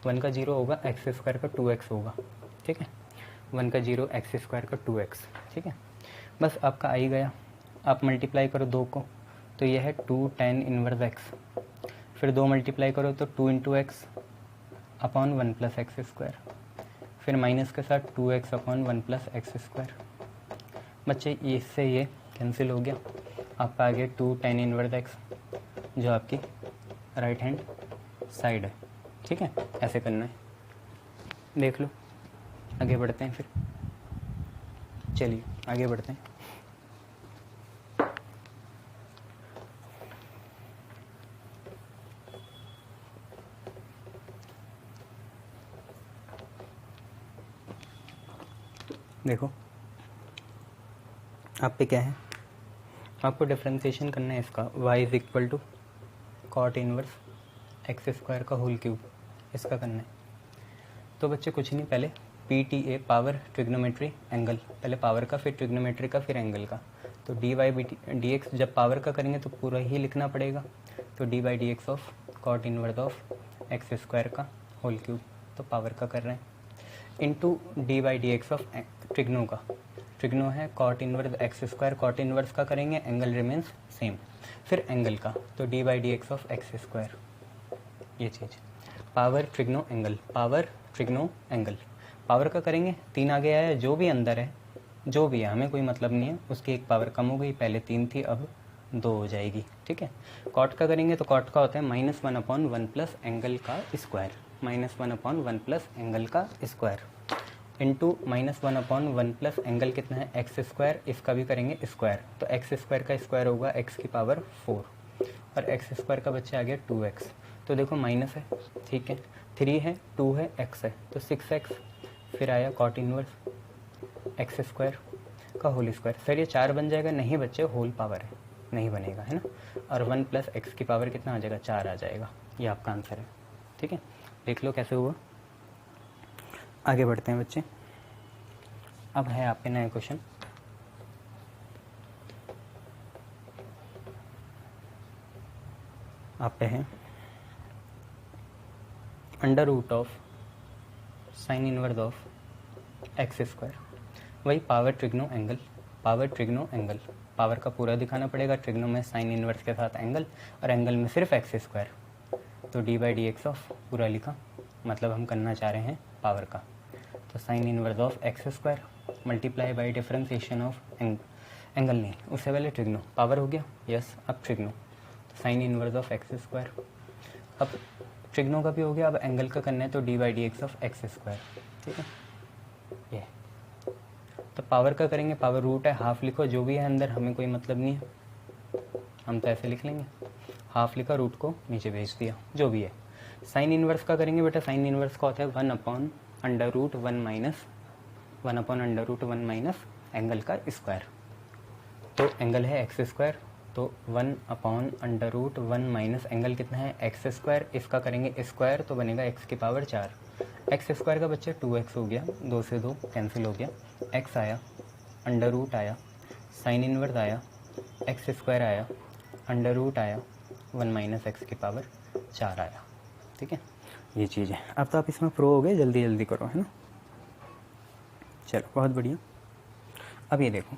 1 का 0 होगा, एक्स स्क्वायर का 2x होगा, ठीक है, 1 का 0 एक्स स्क्वायर का 2x, ठीक है। बस आपका आ ही गया, आप मल्टीप्लाई करो 2 को, तो ये है 2 tan इनवर्स एक्स, फिर 2 मल्टीप्लाई करो तो 2 into x upon 1 plus x square, फिर माइनस के साथ 2x upon 1 plus x square. बच्चे इससे ये कैंसिल हो गया, आपका आ गया 2 tan इनवर्स एक्स, जो आपकी राइट हैंड साइड है, ठीक है। ऐसे करना है, देख लो, आगे बढ़ते हैं फिर, चलिए आगे बढ़ते हैं। देखो आप पे क्या है, आपको डिफ्रेंसिएशन करना है इसका, y is equal to cot inverse x square का होल क्यूब, इसका करना है। तो बच्चे कुछ नहीं, पहले PTA पावर ट्रिग्नोमेट्री एंगल, पहले पावर का, फिर ट्रिग्नोमेट्री का, फिर एंगल का। तो डी वाई डी एक्स जब पावर का करेंगे तो पूरा ही लिखना पड़ेगा, तो d by d x of cot inverse of x square का होल क्यूब, तो पावर का कर रहे हैं, into D by d x of trigno का, ट्रिग्नो है cot inverse x square, cot inverse का करेंगे, एंगल रिमेंस सेम, फिर एंगल का, तो d by d x of x square, ये चीज़, power trigno angle, power trigno angle, power का करेंगे, 3 आ गया है, जो भी अंदर है, जो भी है, हमें कोई मतलब नहीं है, उसकी एक पावर कम हो गई, पहले 3 थी अब 2 हो जाएगी, ठीक है। कॉट का करेंगे तो कॉट का होता है -1/1 प्लस एंगल का स्क्वायर, -1/1 प्लस एंगल का स्क्वायर, इंटू -1/1 प्लस एंगल कितना है एक्स स्क्वायर, इसका भी करेंगे स्क्वायर, तो एक्स स्क्वायर का स्क्वायर होगा एक्स की पावर 4, और एक्स स्क्वायर का बच्चे आ गया 2x, तो देखो माइनस है, ठीक है, 3 है, 2 है, x है, तो 6x, फिर आया कॉट इनवर्स एक्स स्क्वायर का होल स्क्वायर। सर ये 4 बन जाएगा, नहीं बच्चे होल पावर है, नहीं बनेगा, है ना, और 1 प्लस एक्स की पावर कितना आ जाएगा, 4 आ जाएगा, ये आपका आंसर है, ठीक है। देख लो कैसे हुआ, आगे बढ़ते हैं बच्चे। अब है आपके नए क्वेश्चन, आप पे है under root of sine inverse of x square, वही power trigno angle, power trigno angle, power का पूरा दिखाना पड़ेगा, ट्रिग्नो में साइन इनवर्स के साथ एंगल, और एंगल में सिर्फ एक्स स्क्वायर, तो d by d x of पूरा लिखा, मतलब हम करना चाह रहे हैं पावर का, तो sign inverse of x square multiply by differentiation of angle नहीं, उससे पहले ट्रिग्नो, पावर हो गया, यस, अब trigno, sign inverse of x square, अब ट्रिग्नो का भी हो गया, अब एंगल का करना है, तो d by d x of x square, ठीक है, ये। तो पावर का करेंगे, पावर रूट है, हाफ लिखो, जो भी है अंदर हमें कोई मतलब नहीं है, हम तो ऐसे लिख लेंगे, हाफ लिखा, रूट को नीचे भेज दिया, जो भी है। साइन इनवर्स का करेंगे बेटा, साइन इनवर्स का होता है 1/√1 माइनस एंगल का स्क्वायर, तो एंगल है एक्स स्क्वायर, तो 1/√1 माइनस एंगल कितना है एक्स स्क्वायर, इसका करेंगे स्क्वायर तो बनेगा एक्स की पावर 4। एक्स स्क्वायर का बच्चे 2x हो गया, 2 से 2 कैंसिल हो गया, x आया, अंडर रूट आया, साइन इनवर्स आया, एक्स स्क्वायर आया, अंडर रूट आया, 1 माइनस एक्स की पावर 4 आया। ठीक है, ये चीज़ है। अब तो आप इसमें प्रो हो गए, जल्दी जल्दी करो, है ना। चलो बहुत बढ़िया। अब ये देखो,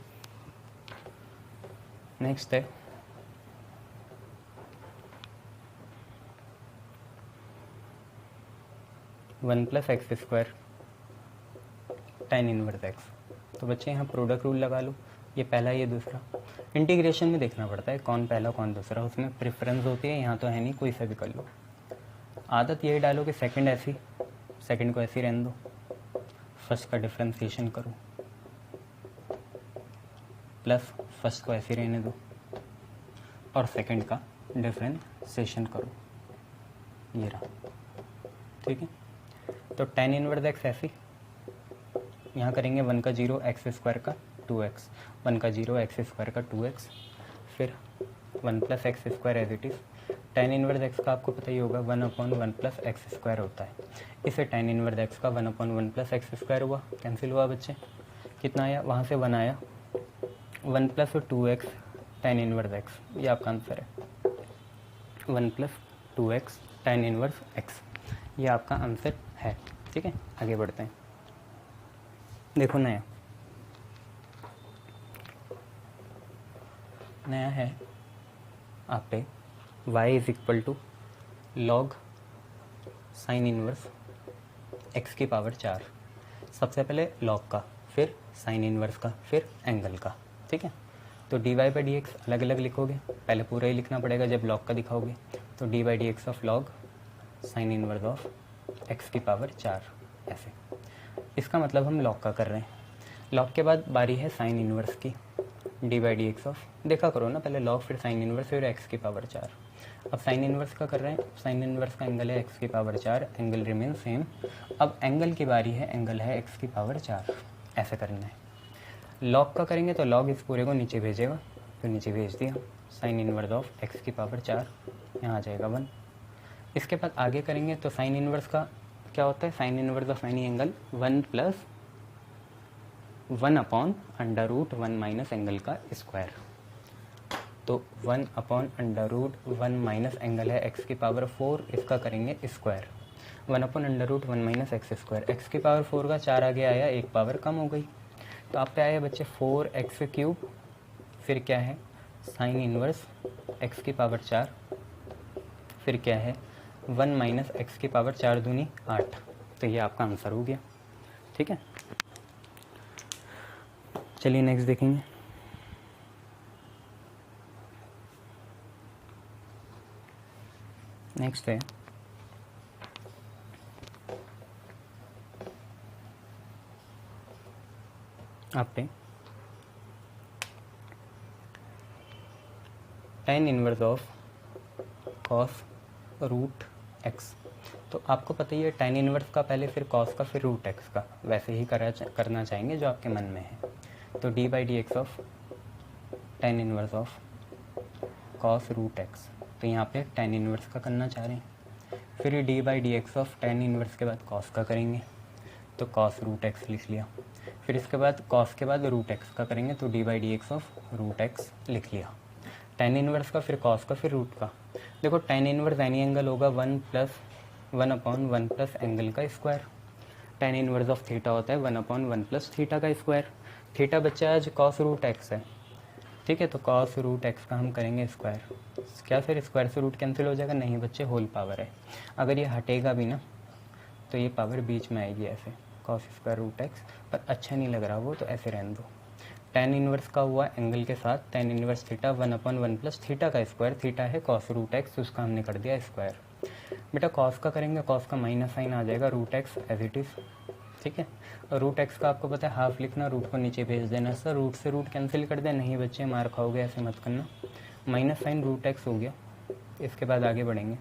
नेक्स्ट है 1 plus x square tan inverse x. तो बच्चे यहाँ प्रोडक्ट रूल लगा लो, ये पहला ये दूसरा। इंटीग्रेशन में देखना पड़ता है कौन पहला कौन दूसरा, उसमें प्रेफरेंस होती है, यहाँ तो है नहीं, कोई सा भी कर लो। आदत यही डालो कि सेकंड ऐसी, सेकंड को ऐसी रहने दो, फर्स्ट का डिफ्रेंसिएशन करो, प्लस फर्स्ट को ऐसे रहने दो और सेकंड का डिफ्रेंसिएशन करो, ये रहा। ठीक है, तो tan इनवर्स एक्स ऐसी, यहाँ करेंगे 1 का 0 एक्स स्क्वायर का 2x, 1 का 0 एक्स स्क्वायर का 2x, फिर 1 plus x square as it is. tan inverse x का आपको पता ही होगा 1/1 प्लस एक्स स्क्वायर होता है, इसे tan इनवर्स एक्स का 1/1 प्लस एक्स स्क्वायर हुआ, कैंसिल हुआ बच्चे, कितना आया, वहाँ से 1 आया, 1 plus 2x tan inverse x, ये आपका आंसर है, 1 plus 2x tan inverse x, ये आपका आंसर है। ठीक है, आगे बढ़ते हैं। देखो नया है आप पे y is equal to log sine inverse x की पावर 4। सबसे पहले लॉग का, फिर साइन इनवर्स का, फिर एंगल का। ठीक है, तो dy बाई डी एक्स अलग अलग लिखोगे, पहले पूरा ही लिखना पड़ेगा जब लॉग का दिखाओगे, तो d by d x of log sine inverse of x की पावर 4 ऐसे। इसका मतलब हम लॉग का कर रहे हैं। लॉग के बाद बारी है साइन इनवर्स की, D by d x of, देखा करो ना, पहले लॉग फिर साइन इनवर्स फिर एक्स की पावर 4। अब साइन इनवर्स का कर रहे हैं, साइन इनवर्स का एंगल है एक्स की पावर 4, एंगल रिमेन सेम। अब एंगल की बारी है, एंगल है एक्स की पावर 4, ऐसे करना है। लॉग का करेंगे तो लॉग इस पूरे को नीचे भेजेगा, तो नीचे भेज दिया, साइन इनवर्स ऑफ एक्स की पावर 4, यहाँ आ जाएगा 1। इसके बाद आगे करेंगे तो साइन इनवर्स का क्या होता है, sine inverse of any angle 1 plus 1/√1 minus angle का स्क्वायर। तो 1/√1 माइनस एंगल है एक्स की पावर 4, इसका करेंगे square, 1/√1 minus x square, x की पावर 4 का 4 आगे आया, एक पावर कम हो गई, तो आप पे आया बच्चे 4x³, फिर क्या है साइन इनवर्स एक्स की पावर 4, फिर क्या है 1 माइनस एक्स की पावर 4 दूनी 8। तो ये आपका आंसर हो गया। ठीक है, चलिए नेक्स्ट देखेंगे। नेक्स्ट है आप पे tan inverse of cos root x. तो आपको पता ही है tan इनवर्स का पहले, फिर कॉस का, फिर रूट एक्स का, वैसे ही करना चाहेंगे जो आपके मन में है। तो d by d x of tan inverse of cos root x, तो यहाँ पे tan इनवर्स का करना चाह रहे हैं। फिर D by d x of tan inverse के बाद कॉस का करेंगे, तो कॉस रूट एक्स लिख लिया। फिर इसके बाद कॉस के बाद रूट एक्स का करेंगे, तो d by d x of root x लिख लिया। tan इनवर्स का, फिर कॉस का, फिर रूट का। देखो tan इनवर्स एनी एंगल होगा 1 प्लस 1/1 प्लस एंगल का square. tan inverse of theta होता है 1/1 प्लस थीटा का स्क्वायर। थीटा बच्चा आज कॉस रूट एक्स है, ठीक है, तो कॉस रूट एक्स का हम करेंगे स्क्वायर। क्या फिर स्क्वायर से रूट कैंसिल हो जाएगा? नहीं बच्चे, होल पावर है। अगर ये हटेगा भी ना तो ये पावर बीच में आएगी ऐसे, कॉस स्क्वायर रूट एक्स, पर अच्छा नहीं लग रहा वो, तो ऐसे रहने दो। tan इनवर्स का हुआ एंगल के साथ tan inverse theta 1/1 plus theta का स्क्वायर, थीटा है कॉस रूट एक्स, उसका हमने कर दिया स्क्वायर। बेटा कॉस का करेंगे, कॉस का माइनस साइन आ जाएगा, root x as it is, ठीक है। और रूट एक्स का आपको पता है हाफ लिखना, रूट को नीचे भेज देना। सर रूट से रूट कैंसिल कर दे, नहीं बच्चे मार खाओगे, ऐसे मत करना। माइनस साइन रूट एक्स हो गया, इसके बाद आगे बढ़ेंगे,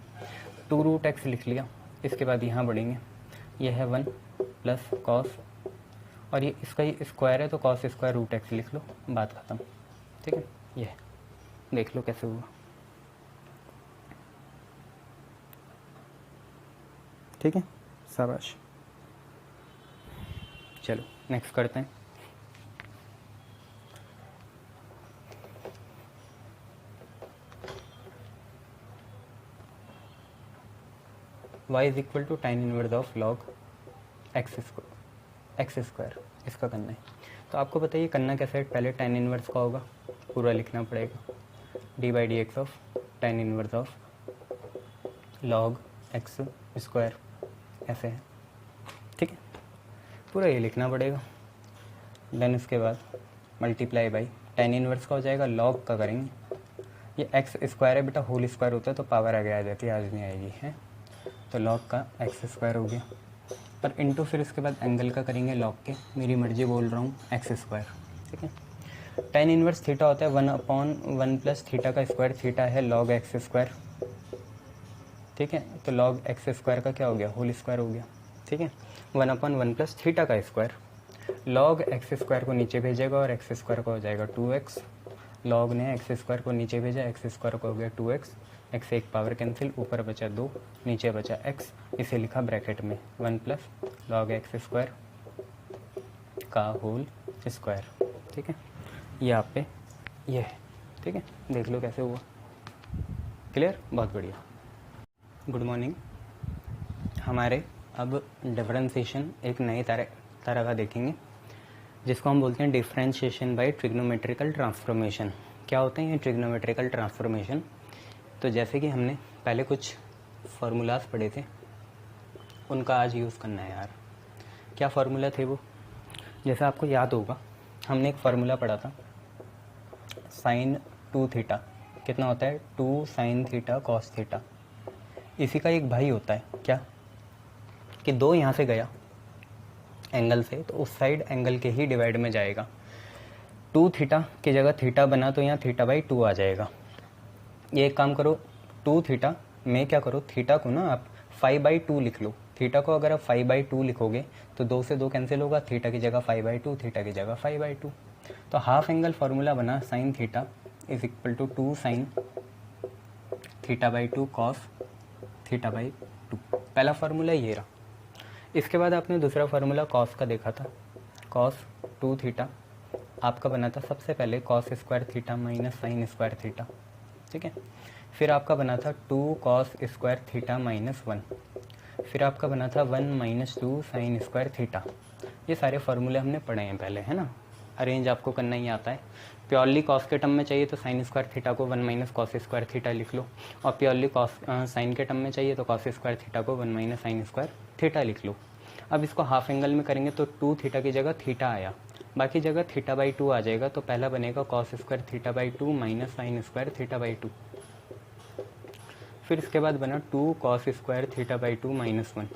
2 रूट एक्स लिख लिया, इसके बाद यहाँ बढ़ेंगे, यह है 1 प्लस कॉस, और ये इसका ही स्क्वायर है तो कॉस स्क्वायर रूट एक्स लिख लो, बात ख़त्म, ठीक है। ये देख लो कैसे हुआ। ठीक है, शाबाश। चलो नेक्स्ट करते हैं। y is equal to tan inverse of log x square, इसका करना है। तो आपको बताइए करना कैसे है, पहले tan इनवर्स का होगा, पूरा लिखना पड़ेगा, d/dx of tan inverse of log x square, ऐसे है। ठीक है, पूरा ये लिखना पड़ेगा। देन इसके बाद मल्टीप्लाई बाई tan इनवर्स का हो जाएगा, log का करेंगे, ये एक्स स्क्वायर है बेटा, होल स्क्वायर होता है तो पावर आगे आ जाती है, आज नहीं आएगी है, तो log का एक्स स्क्वायर हो गया, और इंटू फिर इसके बाद एंगल का करेंगे log के, मेरी मर्जी बोल रहा हूँ, एक्स स्क्वायर। ठीक है, tan इनवर्स थीटा होता है 1/1 प्लस थीटा का स्क्वायर, थीटा है log एक्स स्क्वायर। ठीक है, तो log एक्स स्क्वायर का क्या हो गया, होल स्क्वायर हो गया। ठीक है, 1/1 प्लस थीटा का स्क्वायर, log एक्स स्क्वायर को नीचे भेजेगा और एक्स स्क्वायर का हो जाएगा 2x, log ने एक्स स्क्वायर को नीचे भेजा, एक्स स्क्वायर को हो गया 2x, x एक पावर कैंसिल, ऊपर बचा 2, नीचे बचा x, इसे लिखा ब्रैकेट में 1 प्लस log एक्स स्क्वायर का होल स्क्वायर। ठीक है, यहाँ पे ये है। ठीक है, देख लो कैसे हुआ, क्लियर, बहुत बढ़िया। Good morning. हमारे अब डिफरेंशिएशन एक नई तरह का देखेंगे, जिसको हम बोलते हैं डिफरेंशिएशन बाय ट्रिग्नोमेट्रिकल ट्रांसफॉर्मेशन। क्या होते हैं ये ट्रिग्नोमेट्रिकल ट्रांसफॉर्मेशन? तो जैसे कि हमने पहले कुछ फार्मूलाज पढ़े थे, उनका आज यूज़ करना है यार। क्या फार्मूला थे वो? जैसे आपको याद होगा, हमने एक फार्मूला पढ़ा था, साइन 2 थीटा कितना होता है, 2 साइन थीटा कॉस थीटा। इसी का एक भाई होता है क्या, कि 2 यहाँ से गया एंगल से, तो उस साइड एंगल के ही डिवाइड में जाएगा। 2 थीटा की जगह थीटा बना तो यहाँ थीटा/2 आ जाएगा। ये एक काम करो, 2 थीटा में क्या करो, थीटा को ना आप 5/2 लिख लो। थीटा को अगर आप 5/2 लिखोगे तो 2 से 2 कैंसिल होगा, थीटा की जगह 5/2, थीटा की जगह 5/2। तो हाफ एंगल फार्मूला बना, sine theta is equal to 2 sine theta cos theta. पहला फार्मूला ये रहा। इसके बाद आपने दूसरा फार्मूला कॉस का देखा था, कॉस 2 थीटा आपका बना था सबसे पहले cos square theta minus sine square theta. ठीक है, फिर आपका बना था 2 कॉस स्क्वायर थीटा माइनस 1, फिर आपका बना था 1 माइनस 2 साइन स्क्वायर थीटा। ये सारे फार्मूले हमने पढ़े हैं पहले, है ना, अरेंज आपको करना ही आता है। प्योरली कॉस के टर्म में चाहिए तो साइन स्क्वायर थीटा को 1 माइनस कॉस स्क्वायर थीटा लिख लो, और प्योरली कॉस साइन के टर्म में चाहिए तो कॉस स्क्वायर थीटा को 1 माइनस साइन स्क्वायर थीटा लिख लो। अब इसको हाफ एंगल में करेंगे तो 2 थीटा की जगह थीटा आया, बाकी जगह थीटा/2 आ जाएगा, तो पहला बनेगा cos square थीटा/2 minus sine square थीटा/2। फिर इसके बाद बना 2 कॉस स्क्वायर थीटा/2 माइनस 1,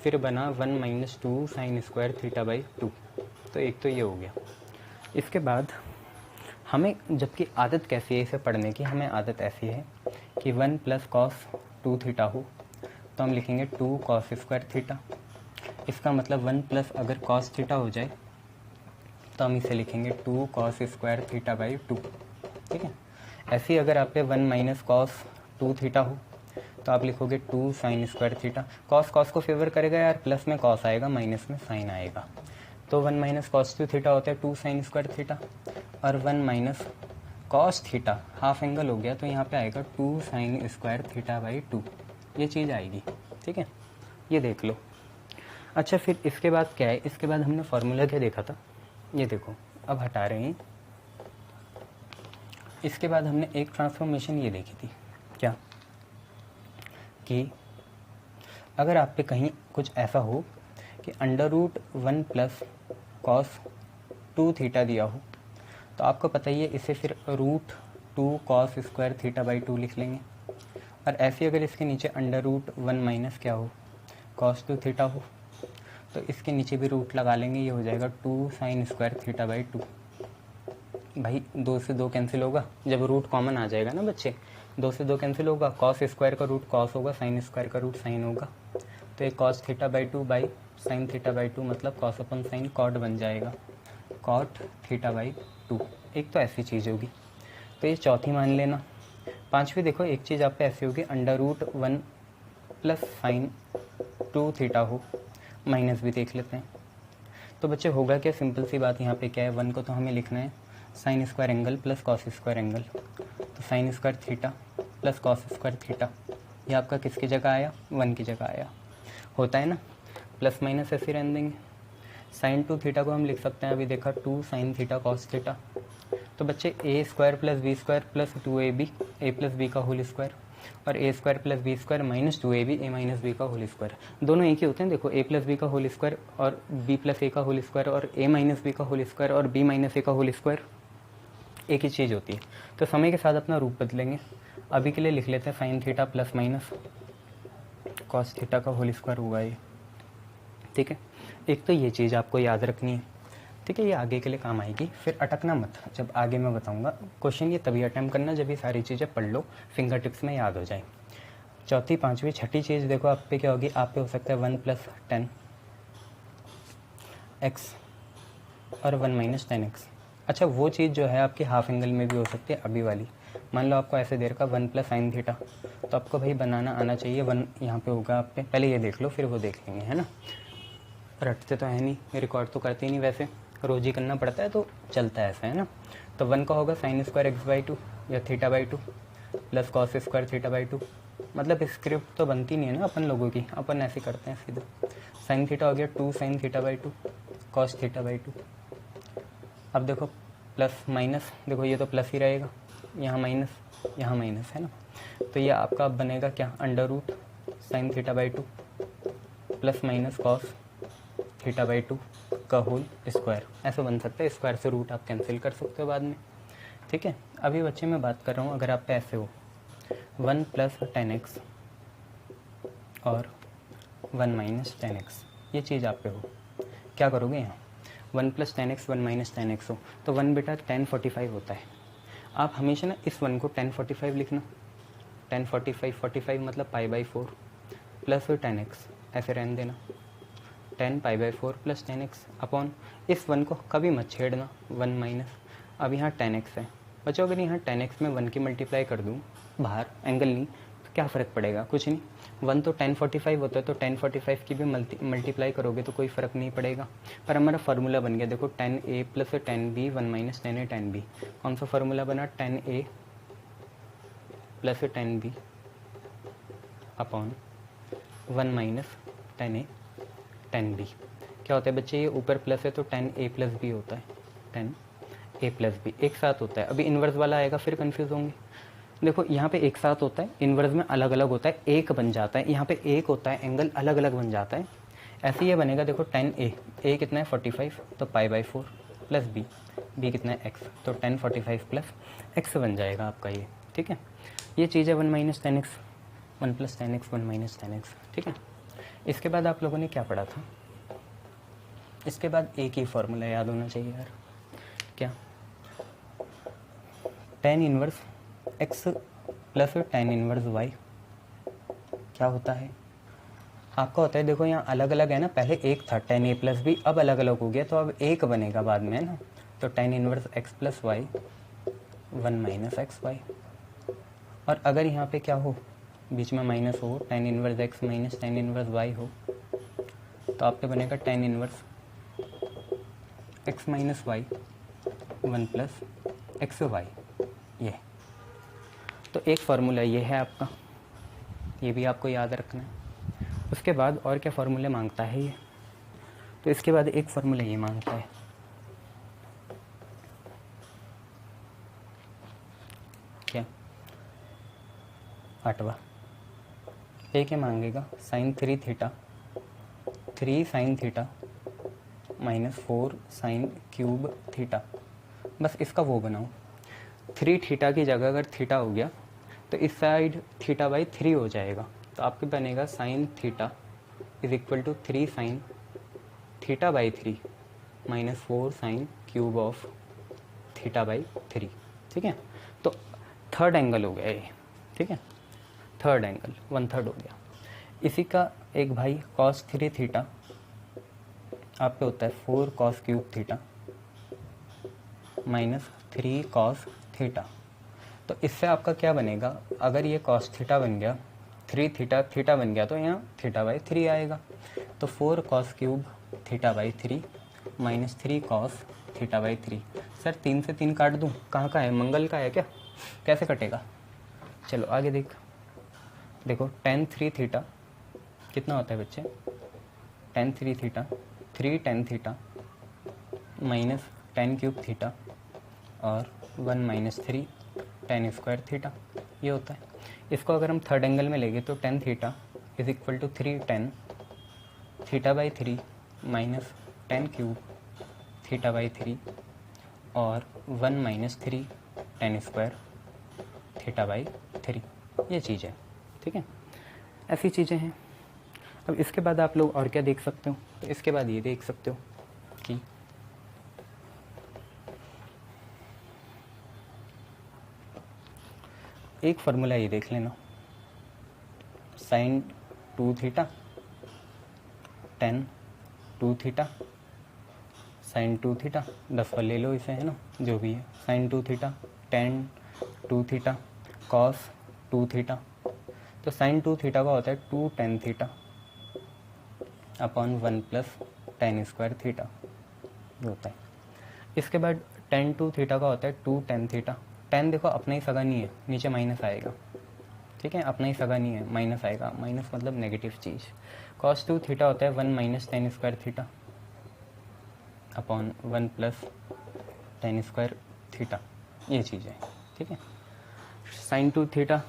फिर बना 1 माइनस 2 साइन स्क्वायर थीटा/2। तो एक तो ये हो गया। इसके बाद हमें, जबकि आदत कैसी है इसे पढ़ने की, हमें आदत ऐसी है कि 1 प्लस कॉस 2 थीटा हो तो हम लिखेंगे 2 कॉस स्क्वायर थीटा। इसका मतलब 1 प्लस अगर कॉस थीटा हो जाए तो हम इसे लिखेंगे 2 कॉस स्क्वायर थीटा/2। ठीक है, ऐसे ही अगर आप पे 1 माइनस कॉस 2 थीटा हो तो आप लिखोगे 2 sign square theta. Cos cos को फेवर करेगा यार, प्लस में कॉस आएगा, माइनस में साइन आएगा, तो 1 माइनस कॉस 2 थीटा होता है 2 साइन स्क्वायर थीटा, और 1 minus cos theta half angle हो गया तो यहाँ पे आएगा 2 साइन स्क्वायर थीटा/2, ये चीज़ आएगी। ठीक है, ये देख लो। अच्छा, फिर इसके बाद क्या है, इसके बाद हमने फार्मूला क्या देखा था, ये देखो, अब हटा रहे हैं। इसके बाद हमने एक ट्रांसफॉर्मेशन ये देखी थी, क्या, कि अगर आप पे कहीं कुछ ऐसा हो कि √1 प्लस कॉस 2 थीटा दिया हो, तो आपको पता ही है इसे फिर √2 कॉस स्क्वायर थीटा/2 लिख लेंगे। और ऐसे अगर इसके नीचे √1 माइनस क्या हो, कॉस 2 थीटा हो, तो इसके नीचे भी रूट लगा लेंगे, ये हो जाएगा 2 साइन स्क्वायर थीटा/2। भाई 2 से 2 कैंसिल होगा, जब रूट कॉमन आ जाएगा ना बच्चे, 2 से 2 कैंसिल होगा, कॉस स्क्वायर का रूट कॉस होगा, साइन स्क्वायर का रूट साइन होगा, तो ये कॉस थीटा/2 बाई साइन थीटा/2 मतलब कॉस अपन साइन कॉट बन जाएगा, कॉट थीटा/2। एक तो ऐसी चीज़ होगी। तो ये चौथी मान लेना। पाँचवीं देखो एक चीज़ आप पे ऐसी होगी, √1 प्लस साइन 2 थीटा हो, माइनस भी देख लेते हैं। तो बच्चे होगा क्या, सिंपल सी बात, यहाँ पे क्या है, 1 को तो हमें लिखना है sine square angle plus cos square angle. तो sine square theta plus cos square theta, ये आपका किसकी जगह आया, 1 की जगह आया, होता है ना। प्लस माइनस ऐसे रहने देंगे। साइन 2 थीटा को हम लिख सकते हैं, अभी देखा 2 साइन थीटा कॉस थीटा। तो बच्चे a square plus b square plus 2ab, a plus b का होल स्क्वायर, और a square plus b square minus 2ab, a minus b का होल स्क्वायर। दोनों एक ही होते हैं, देखो ए प्लस बी का होल स्क्वायर और बी प्लस ए का होल स्क्वायर और ए माइनस बी का होल स्क्वायर और बी माइनस ए का होल स्क्वायर एक ही चीज़ होती है। तो समय के साथ अपना रूप बदलेंगे। अभी के लिए लिख लेते हैं sine theta plus minus cos theta का होल स्क्वायर होगा ये, ठीक है। एक तो ये चीज़ आपको याद रखनी है, ठीक है, ये आगे के लिए काम आएगी, फिर अटकना मत, जब आगे मैं बताऊंगा क्वेश्चन ये तभी अटैम्प्ट करना जब ये सारी चीज़ें पढ़ लो, फिंगर टिप्स में याद हो जाए। चौथी, पाँचवीं, छठी चीज़ देखो आप पे क्या होगी, आप पे हो सकता है 1 + 10 x और 1 - 10 x। अच्छा, वो चीज़ जो है आपकी हाफ एंगल में भी हो सकती है, अभी वाली। मान लो आपको ऐसे देर का 1 + sin थीटा, तो आपको भाई बनाना आना चाहिए 1 यहाँ पे होगा आप पे, पहले ये देख लो फिर वो देख लेंगे, है ना। रटते तो है नहीं, रिकॉर्ड तो करते ही नहीं, वैसे रोज ही करना पड़ता है तो चलता है ऐसा, है ना। तो 1 का होगा sin स्क्वायर x/2 या θ/2 प्लस कॉस स्क्वायर θ/2। मतलब स्क्रिप्ट तो बनती नहीं है ना अपन लोगों की, अपन ऐसे करते हैं सीधे। sin थीटा हो गया 2 sin θ/2 cos θ/2। अब देखो प्लस माइनस, देखो ये तो प्लस ही रहेगा, यहाँ माइनस है ना। तो ये आपका अब बनेगा क्या, √sin θ/2 प्लस माइनस कॉस θ/2 का होल स्क्वायर, ऐसा बन सकता है। स्क्वायर से रूट आप कैंसिल कर सकते हो बाद में, ठीक है। अभी बच्चे मैं बात कर रहा हूँ, अगर आप पे ऐसे हो 1 + 10x और 1 - 10x, ये चीज़ आप पे हो, क्या करोगे यहाँ 1 + 10x 1 - 10x हो, तो 1 बेटा 1045 होता है। आप हमेशा ना इस 1 को 1045 लिखना, 1045 मतलब π/4 प्लस 10x ऐसे रहने देना, 10 π/4 प्लस 10x अपॉन इस 1 को कभी मत छेड़ना 1 माइनस। अब यहाँ 10x है बच्चों, अगर यहाँ 10x में 1 की मल्टीप्लाई कर दूँ बाहर एंगल नहीं, तो क्या फ़र्क पड़ेगा, कुछ नहीं। 1 तो 1045 होता है, तो 1045 की भी मल्टीप्लाई करोगे तो कोई फ़र्क नहीं पड़ेगा। पर हमारा फार्मूला बन गया, देखो 10a + 10b 1 - 10a 10b। कौन सा फार्मूला बना, 10a + 10b upon 1 - 10a 10b। क्या होता है बच्चे, ये ऊपर प्लस है तो 10a + b होता है, 10a + b एक साथ होता है। अभी इन्वर्स वाला आएगा फिर कंफ्यूज होंगे। देखो यहाँ पे एक साथ होता है, इन्वर्स में अलग अलग होता है, एक बन जाता है, यहाँ पे एक होता है, एंगल अलग अलग बन जाता है। ऐसे ये बनेगा, देखो 10a, a कितना है 45, तो π/4 प्लस b कितना है x, तो 1045 प्लस x बन जाएगा आपका ये, ठीक है। ये चीज़ है 1 - 10x, 1 + 10x 1 - 10x, ठीक है। इसके बाद आप लोगों ने क्या पढ़ा था, इसके बाद एक ही फॉर्मूला याद होना चाहिए यार, क्या, tan inverse x plus tan inverse y क्या होता है आपका, होता है देखो यहाँ अलग अलग है ना, पहले एक था tan a + b, अब अलग अलग हो गया तो अब एक बनेगा बाद में, है ना। तो tan inverse x + y 1 - xy, और अगर यहाँ पे क्या हो, बीच में माइनस हो, tan inverse x - tan inverse y हो, तो आपके बनेगा tan inverse x - y 1 + xy, ये। तो एक फार्मूला ये है आपका, ये भी आपको याद रखना है। उसके बाद और क्या फार्मूले मांगता है ये, तो इसके बाद एक फार्मूला ये मांगता है, क्या, 8वां, ये क्या मांगेगा, sin 3 theta 3 sin theta -4 sin cube theta. बस इसका वो बनाओ, 3 थीटा की जगह अगर थीटा हो गया तो इस साइड θ/3 हो जाएगा, तो आपके बनेगा sin theta = 3 sin θ/3 -4 sin cube of θ/3, ठीक है। तो थर्ड एंगल हो गया ये, ठीक है, थर्ड एंगल 1/3 हो गया। इसी का एक भाई cos 3 थीटा आप पे होता है 4 cos cube theta -3 cos theta. तो इससे आपका क्या बनेगा, अगर ये कॉस थीटा बन गया, 3 थीटा थीटा बन गया, तो यहाँ थीटा बाई 3 आएगा। तो 4 cos cube theta by 3 minus 3 cos theta by 3। Sir 3 से 3 काट दूँ, कहाँ का है, मंगल का है क्या, कैसे कटेगा? चलो आगे देखो tan 3 थीटा कितना होता है बच्चे, tan 3 theta 3 tan theta minus tan cube theta और 1 माइनस 3 tan स्क्वायर थीटा, ये होता है। इसको अगर हम थर्ड एंगल में लेंगे तो tan theta is equal to 3 tan theta by 3 minus tan cube theta by 3 और 1 minus 3 tan square theta by 3, ये चीज़ है, ठीक है। ऐसी चीज़ें हैं। अब इसके बाद आप लोग और क्या देख सकते हो, तो इसके बाद ये देख सकते हो कि एक फार्मूला ये देख लेना, sine 2 theta tan 2 theta sine 2 theta 10 पर ले लो इसे, है ना, जो भी है, sine 2 theta tan 2 theta cos 2 theta. तो साइन 2 थीटा का होता है 2 tan theta upon 1 plus tan square theta, ये होता है। इसके बाद tan 2 थीटा का होता है 2 tan थीटा। tan देखो अपना ही सगा नहीं है, नीचे माइनस आएगा, ठीक है, अपना ही सगा नहीं है, माइनस आएगा, माइनस मतलब नेगेटिव चीज़। cos 2 थीटा होता है 1 minus tan square theta upon 1 plus tan square theta, ये चीज़ है, ठीक है। Sine 2 theta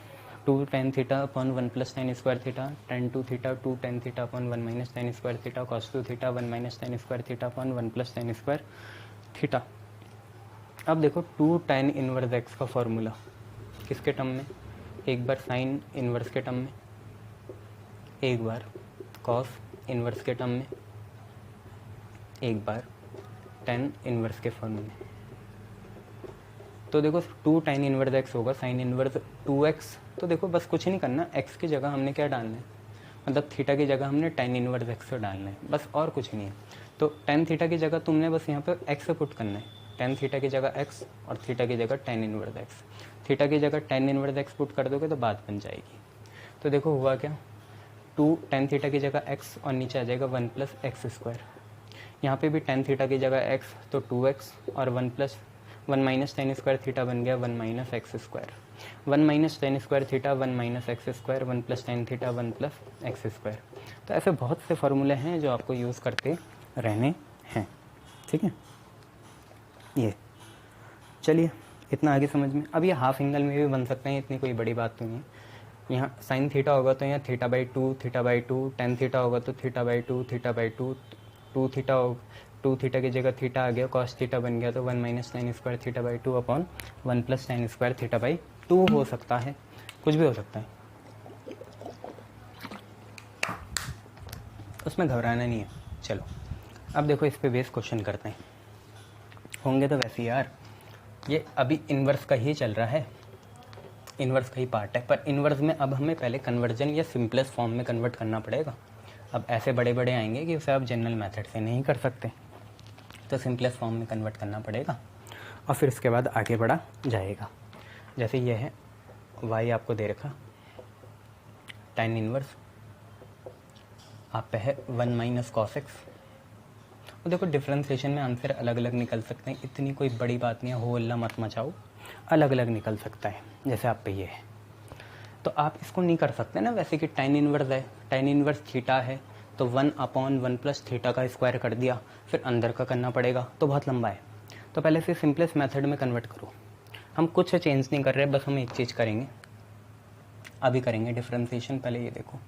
2 tan theta upon 1 plus tan square theta, tan 2 theta 2 tan theta upon 1 minus tan square theta, cos 2 theta 1 minus tan square theta upon 1 plus tan square theta. अब देखो 2 tan inverse x का formula किसके term में, एक बार sine inverse के term में, एक बार cos inverse के टर्म में, एक बार tan इनवर्स के फॉर्म में। तो देखो 2 tan इनवर्स x होगा साइन इनवर्स 2x। तो देखो बस कुछ नहीं करना, x की जगह हमने क्या डालना है, मतलब थीटा की जगह हमने tan इनवर्स x से डालना है, बस और कुछ नहीं है। तो tan थीटा की जगह तुमने बस यहाँ पे x से पुट करना है, tan थीटा की जगह x और थीटा की जगह tan इनवर्स x। थीटा की जगह tan इनवर्स x पुट कर दोगे तो बात बन जाएगी। तो देखो हुआ क्या, 2 tan थीटा की जगह x और नीचे आ जाएगा 1 प्लस एक्स स्क्वायर। यहाँ पे भी tan थीटा की जगह x तो 2x और 1 माइनस tan स्क्वायर थीटा बन गया 1 minus x square. 1 minus tan square theta 1 minus x square, 1 plus tan theta 1 plus x square. तो ऐसे बहुत से फार्मूले हैं जो आपको यूज़ करते रहने हैं, ठीक है। ये चलिए इतना आगे समझ में। अब ये हाफ एंगल में भी बन सकते हैं, इतनी कोई बड़ी बात तो नहीं है। यहाँ साइन थीटा होगा तो यहाँ theta by 2 theta by 2, tan theta होगा तो theta by 2 theta by 2, 2 theta हो 2 थीटा की जगह थीटा आ गया, कॉस थीटा बन गया तो 1 minus tan square theta by 2 upon 1 plus tan square theta by 2 हो सकता है, कुछ भी हो सकता है, उसमें घबराना नहीं है। चलो अब देखो इस पे बेस क्वेश्चन करते हैं, होंगे तो वैसे यार ये अभी इन्वर्स का ही चल रहा है, इन्वर्स का ही पार्ट है, पर इन्वर्स में अब हमें पहले कन्वर्जन या सिंपलेस्ट फॉर्म में कन्वर्ट करना पड़ेगा। अब ऐसे बड़े बड़े आएंगे कि उसे आप जनरल मेथड से नहीं कर सकते, तो सिंपलेस्ट फॉर्म में कन्वर्ट करना पड़ेगा और फिर उसके बाद आगे बढ़ा जाएगा। जैसे ये है y आपको दे रखा, tan इनवर्स आप पे है 1 माइनस कॉस एक्स। और देखो डिफ्रेंसिएशन में आंसर अलग अलग निकल सकते हैं, इतनी कोई बड़ी बात नहीं है, हो अल्लाह मत मचाओ, अलग अलग निकल सकता है। जैसे आप पे ये है तो आप इसको नहीं कर सकते ना वैसे कि tan इनवर्स है, tan इनवर्स थीटा है तो 1 अपॉन 1 प्लस थीटा का स्क्वायर कर दिया, फिर अंदर का करना पड़ेगा तो बहुत लंबा है। तो पहले से सिंपलेस्ट मेथड में कन्वर्ट करो। हम कुछ से चेंज नहीं कर रहे, बस हम एक चीज़ करेंगे, अभी करेंगे डिफ्रेंसिएशन। पहले ये देखो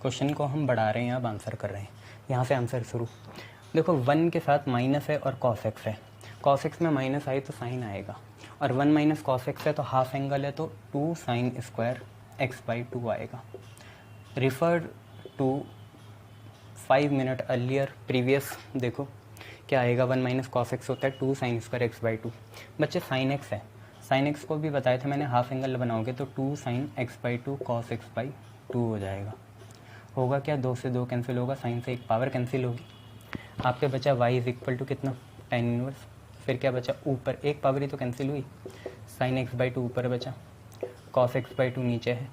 क्वेश्चन को हम बढ़ा रहे हैं, अब आंसर कर रहे हैं, यहाँ से आंसर शुरू। देखो 1 के साथ माइनस है और कॉस एक्स है, कॉस एक्स में माइनस आई तो साइन आएगा, और 1 माइनस कॉस एक्स है तो हाफ एंगल है तो 2 साइन स्क्वायर एक्स बाई 2 आएगा। Refer to 5 minute earlier previous, देखो क्या आएगा, 1 माइनस कॉस एक्स होता है 2 साइन स्क्वायर एक्स बाई 2। बच्चे साइन एक्स है, साइन एक्स को भी बताया था मैंने, हाफ एंगल बनाओगे तो 2 sign x by 2 cos x by 2 हो जाएगा। होगा क्या, 2 से 2 कैंसिल होगा, साइन से एक पावर कैंसिल होगी, आपके बचा y इज इक्वल टू कितना tan इनवर्स, फिर क्या बचा ऊपर एक पावर ही तो कैंसिल हुई, साइन एक्स बाई टू ऊपर बचा, कॉस एक्स बाई टू नीचे है,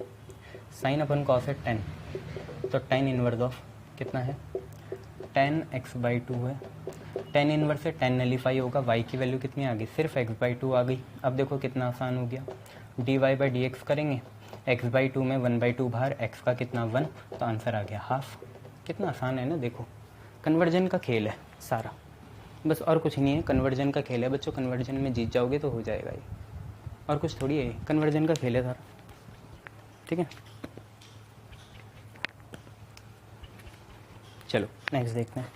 साइन अपन कॉस है 10, तो टेन इनवर्स ऑफ कितना है 10x बाई टू है, 10 इनवर्स से 10 नलीफाई होगा, y की वैल्यू कितनी आ गई सिर्फ x बाई टू आ गई। अब देखो कितना आसान हो गया, dy बाई डी एक्स करेंगे, x बाई टू में 1 बाई टू बाहर, x का कितना 1, तो आंसर आ गया हाफ। कितना आसान है ना, देखो कन्वर्जन का खेल है सारा, बस और कुछ नहीं है, कन्वर्जन का खेल है बच्चों, कन्वर्जन में जीत जाओगे तो हो जाएगा ये, और कुछ थोड़ी है, कन्वर्जन का खेल है सारा, ठीक है। चलो नेक्स्ट देखते हैं।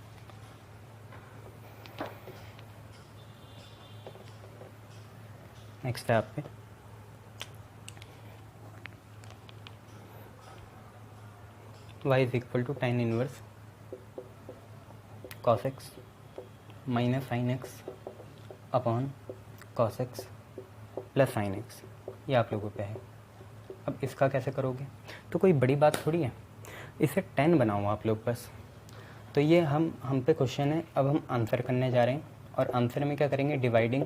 नेक्स्ट है आप पे y is equal to tan inverse cos x minus sine x upon cos x plus sine x, ये आप लोगों पे है। अब इसका कैसे करोगे, तो कोई बड़ी बात थोड़ी है, इसे 10 बनाओ आप लोग बस। तो ये हम पे क्वेश्चन है, अब हम आंसर करने जा रहे हैं, और आंसर में क्या करेंगे, dividing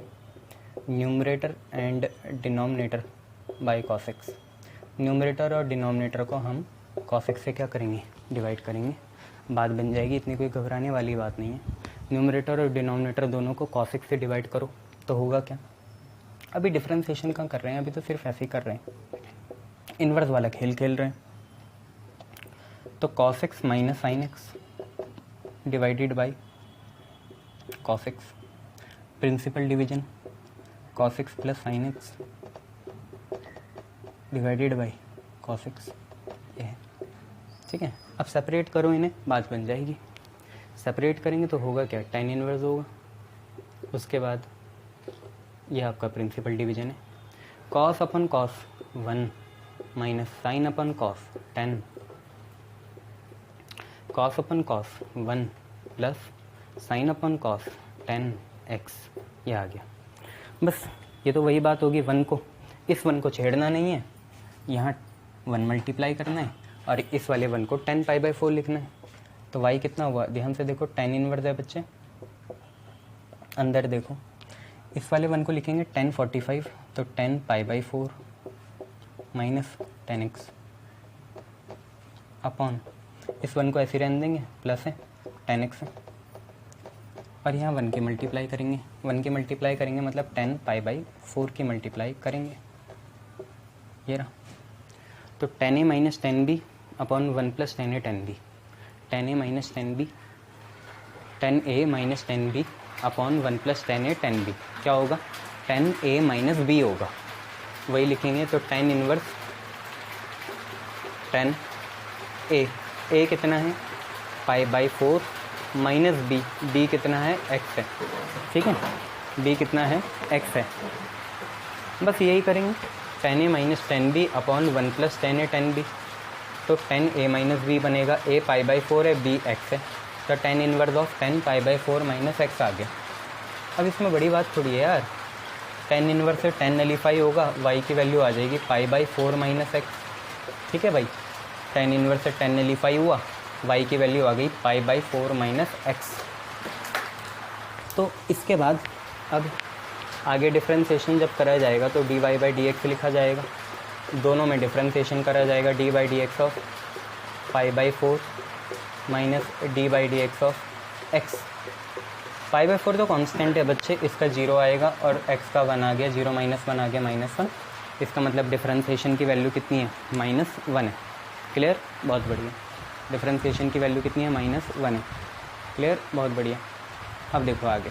numerator and denominator by cos x. Numerator और डिनोमिनेटर को हम कॉस एक्स से क्या करेंगे, डिवाइड करेंगे, बात बन जाएगी, इतनी कोई घबराने वाली बात नहीं है। न्यूमरेटर और डिनोमिनेटर दोनों को कॉस एक्स से डिवाइड करो तो होगा क्या, अभी डिफ्रेंसिएशन का कर रहे हैं, अभी तो सिर्फ ऐसे ही कर रहे हैं, इन्वर्स वाला खेल खेल रहे हैं। तो cos x minus sine x divided by cos x, principal division cos x plus sine x divided by cos x, ये है, ठीक है। अब सेपरेट करो इन्हें, बात बन जाएगी। सेपरेट करेंगे तो होगा क्या, टेन इनवर्स होगा, उसके बाद ये आपका प्रिंसिपल डिवीजन है, कॉस अपन cos 1 minus sign upon cos 10, cos अपन cos 1 plus sign upon cos 10x, ये आ गया। बस ये तो वही बात होगी, 1 को इस 1 को छेड़ना नहीं है, यहाँ 1 मल्टीप्लाई करना है, और इस वाले 1 को 10 पाई बाई 4 लिखना है। तो y कितना हुआ, ध्यान से देखो, 10 इनवर्स है बच्चे, अंदर देखो, इस वाले 1 को लिखेंगे 1045, तो 10 pi by 4 minus 10x upon, इस 1 को ऐसे रहने देंगे, प्लस है 10x है, और यहाँ 1 की मल्टीप्लाई करेंगे, 1 की मल्टीप्लाई करेंगे मतलब 10 पाई बाई 4 की मल्टीप्लाई करेंगे, ये रहा। तो 10a minus 10b upon 1 plus 10a 10b, 10a minus 10b, 10a minus 10b upon 1 plus 10a 10b, क्या होगा, 10a माइनस b होगा, वही लिखेंगे। तो 10 इनवर्स 10a, a कितना है पाई बाई 4 माइनस b कितना है x है, ठीक है, b कितना है x है, बस यही करेंगे। 10a minus 10b upon 1 plus 10a 10b, तो 10a माइनस b बनेगा, a पाई बाई 4 है, b x है, तो 10 inverse of 10 pi by 4 minus x आ गया। अब इसमें बड़ी बात थोड़ी है यार, 10 इनवर्स से 10 नलीफाई होगा, y की वैल्यू आ जाएगी पाई बाई 4 माइनस x, ठीक है भाई, 10 इनवर्स से 10 नलीफाई हुआ, y की वैल्यू आ गई पाई बाई 4 माइनस x। तो इसके बाद अब आगे डिफ्रेंसिएशन जब करा जाएगा तो dy बाई डी एक्स लिखा जाएगा, दोनों में डिफ्रेंसिएशन करा जाएगा, D by d x of pi by 4 minus d by d x of x. Pi by 4 तो कांस्टेंट है बच्चे, इसका 0 आएगा और x का 1 आ गया, 0 माइनस 1 आ गया -1, इसका मतलब डिफ्रेंसिएशन की वैल्यू कितनी है, -1 है। क्लियर, बहुत बढ़िया। डिफ्रेंसिएशन की वैल्यू कितनी है, -1 है। क्लियर, बहुत बढ़िया। अब देखो आगे,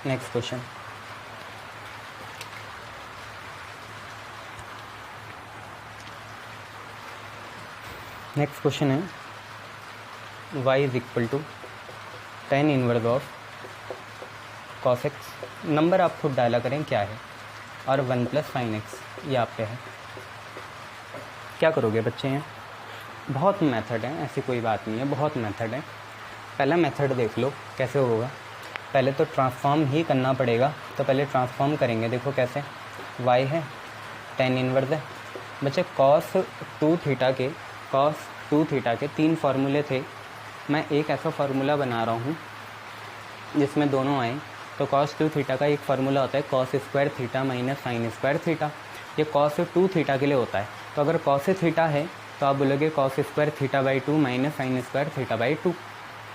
नेक्स्ट क्वेश्चन, नेक्स्ट क्वेश्चन है y is equal to 10 inverse of cos x, number आप खुद डाला करें क्या है, और 1 प्लस साइन एक्स, ये आप पे है। क्या करोगे बच्चे हैं, बहुत मेथड है, ऐसी कोई बात नहीं है, बहुत मेथड है। पहला मेथड देख लो कैसे होगा, पहले तो ट्रांसफॉर्म ही करना पड़ेगा, तो पहले ट्रांसफॉर्म करेंगे। देखो कैसे, y है 10 इनवर्स है बच्चे, cos 2 थीटा के 3 फार्मूले थे, मैं एक ऐसा फार्मूला बना रहा हूँ जिसमें दोनों आए, तो cos 2 थीटा का एक फार्मूला होता है cos square theta minus sine square theta. ये cos 2 थीटा के लिए होता है। तो अगर cos थीटा है तो आप बोलोगे cos square theta by 2 minus sine square theta by 2,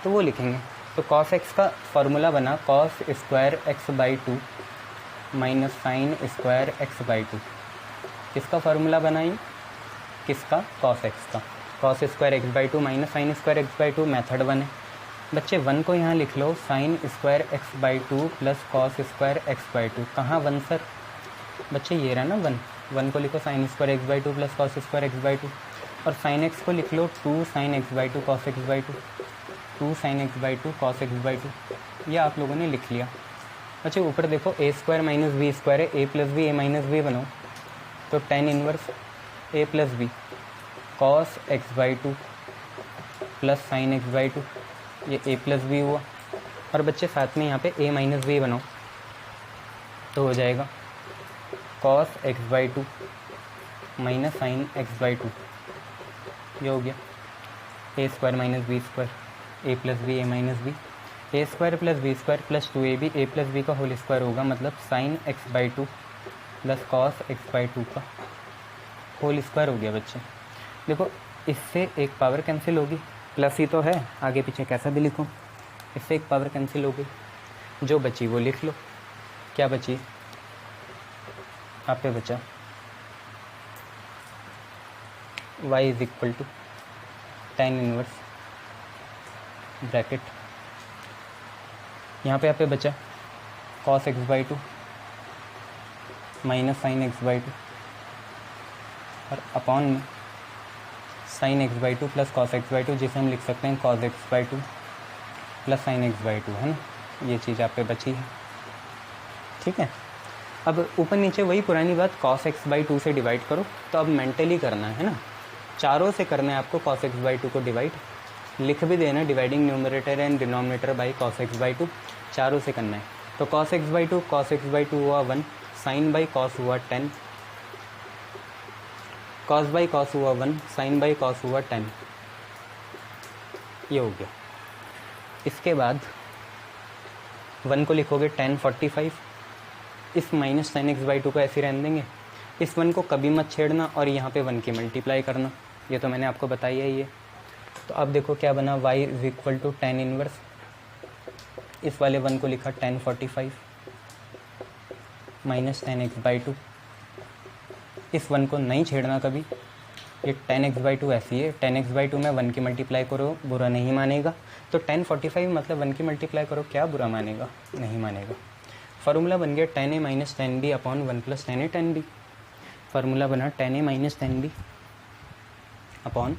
तो वो लिखेंगे। तो cos x का फार्मूला बना cos square x by 2 minus sine square x by 2। किसका फार्मूला बनाई? किसका? cos x का। cos square x by 2 minus sine square x by 2 मेथड 1 है। बच्चे 1 को यहाँ लिख लो, sine square x by 2 plus cos square x by 2। कहाँ 1 सर? बच्चे ये रहा ना 1 को लिखो sign square x by 2 plus cos square x by 2, और साइन एक्स को लिख लो 2 sign x by 2 cos x by 2, 2 sign x by 2 cos x by 2। ये आप लोगों ने लिख लिया। बच्चे ऊपर देखो a square minus b square है, a plus b a minus b बनाओ, तो tan inverse a plus b cos x by 2 plus sine x by 2, ये ए प्लस बी हुआ। और बच्चे साथ में यहाँ पे ए माइनस बी बनाओ, तो हो जाएगा cos x by 2 minus sine x by 2, ये हो गया। A square minus b square a plus b a minus b, a square plus b square plus 2ab a plus b का होल स्क्वायर होगा, मतलब sine x by 2 plus cos x by 2 का whole square हो गया। बच्चे देखो इससे एक पावर कैंसिल होगी, प्लस ही तो है, आगे पीछे कैसा भी लिखो, इससे एक पावर कैंसिल हो गई। जो बची वो लिख लो। क्या बची? आप पे बचा y is equal to tan inverse bracket, यहाँ पे आप पे बचा cos x by 2 minus sine x by 2 और अपॉन में sine x by 2 plus cos x by 2, जिसे हम लिख सकते हैं cos x by 2 plus sine x by 2, है ना। ये चीज़ आप पे बची है, ठीक है। अब ऊपर नीचे वही पुरानी बात, cos एक्स बाई 2 से डिवाइड करो, तो अब मेंटली करना है ना, चारों से करना है आपको cos एक्स बाई 2 को डिवाइड, लिख भी देना dividing numerator and denominator by cos x by 2, चारों से करना है। तो cos एक्स बाई 2 हुआ 1, साइन बाई कॉस हुआ 10, कॉस बाई कॉस हुआ 1, साइन बाई कॉस हुआ 10, ये हो गया। इसके बाद 1 को लिखोगे tan 45, इस माइनस साइन एक्स बाई 2 को ऐसे रहने देंगे, इस 1 को कभी मत छेड़ना और यहाँ पे 1 की मल्टीप्लाई करना, ये तो मैंने आपको बताया ही है। तो अब देखो क्या बना, y is equal to tan inverse, इस वाले 1 को लिखा tan 45 minus tan x by 2, इस 1 को नहीं छेड़ना कभी, ये tan एक्स बाई 2 ऐसी है, tan एक्स बाई 2 में 1 की मल्टीप्लाई करो बुरा नहीं मानेगा, तो tan 45 मतलब 1 की मल्टीप्लाई करो, क्या बुरा मानेगा? नहीं मानेगा। फार्मूला बन गया tan a minus tan b upon 1 plus tan a tan b, formula बना tan a minus tan b upon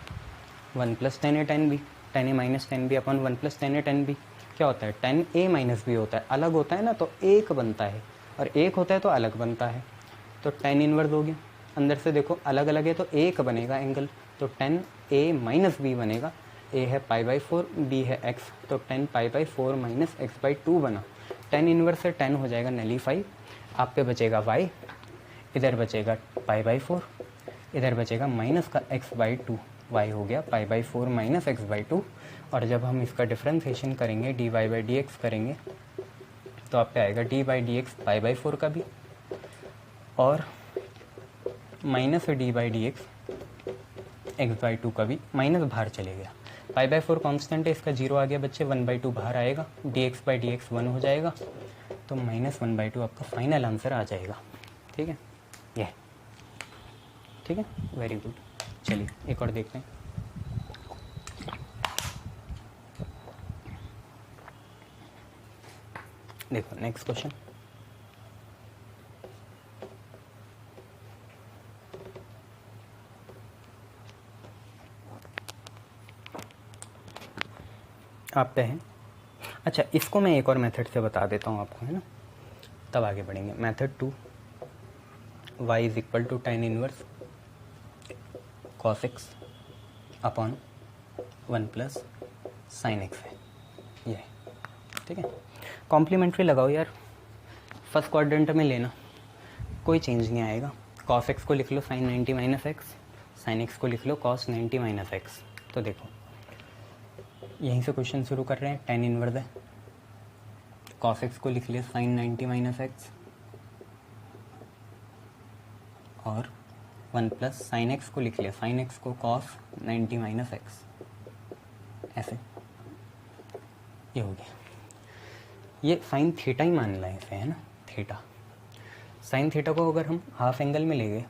1 plus tan a tan b, tan a minus tan b upon 1 plus tan a tan b। क्या होता है? tan a minus b होता है, अलग होता है ना तो एक बनता है, और एक होता है तो अलग बनता है, तो tan इनवर्स हो गया। अंदर से देखो अलग अलग है तो एक बनेगा एंगल, तो tan a माइनस b बनेगा, a है पाई बाई 4, b है x, तो tan pi by 4 minus x by 2 बना। tan इनवर्स से tan हो जाएगा नलीफाई, आप पे बचेगा y, इधर बचेगा पाई बाई 4, इधर बचेगा माइनस का x बाई 2, y हो गया पाई बाई 4 माइनस एक्स बाई 2। और जब हम इसका डिफ्रेंसिएशन करेंगे dy बाई डी एक्स करेंगे, तो आप पे आएगा D by d x pi by 4 का भी, और minus d by d x by 2 का भी, माइनस बाहर चले गया, पाई बाई 4 कॉन्स्टेंट है, इसका 0 आ गया बच्चे, 1 बाई 2 बाहर आएगा, D x by d x 1 हो जाएगा, तो माइनस 1 बाई 2 आपका फाइनल आंसर आ जाएगा। ठीक है, ये ठीक है, वेरी गुड। चलिए एक और देखते हैं। देखो नेक्स्ट क्वेश्चन, आप पे है। अच्छा, इसको मैं एक और मेथड से बता देता हूँ आपको, है ना, तब आगे बढ़ेंगे। Method 2, y is equal to tan inverse cos x upon 1 plus sine x है, ये ठीक है। कॉम्प्लीमेंट्री लगाओ यार, फर्स्ट क्वाड्रेंट में लेना, कोई चेंज नहीं आएगा। cos x को लिख लो sin 90 minus x, sine x को लिख लो cos 90 माइनस एक्स। तो देखो यहीं से क्वेश्चन शुरू कर रहे हैं। टेन इनवर्स है, कॉस एक्स को लिख लिया साइन 90 माइनस एक्स, और 1 प्लस साइन एक्स को लिख लिया साइन एक्स को कॉस 90 माइनस एक्स, ऐसे ये हो गया। ये साइन थीटा ही मान लें इसे, है ना, थीटा। साइन थीटा को अगर हम हाफ एंगल में लेंगे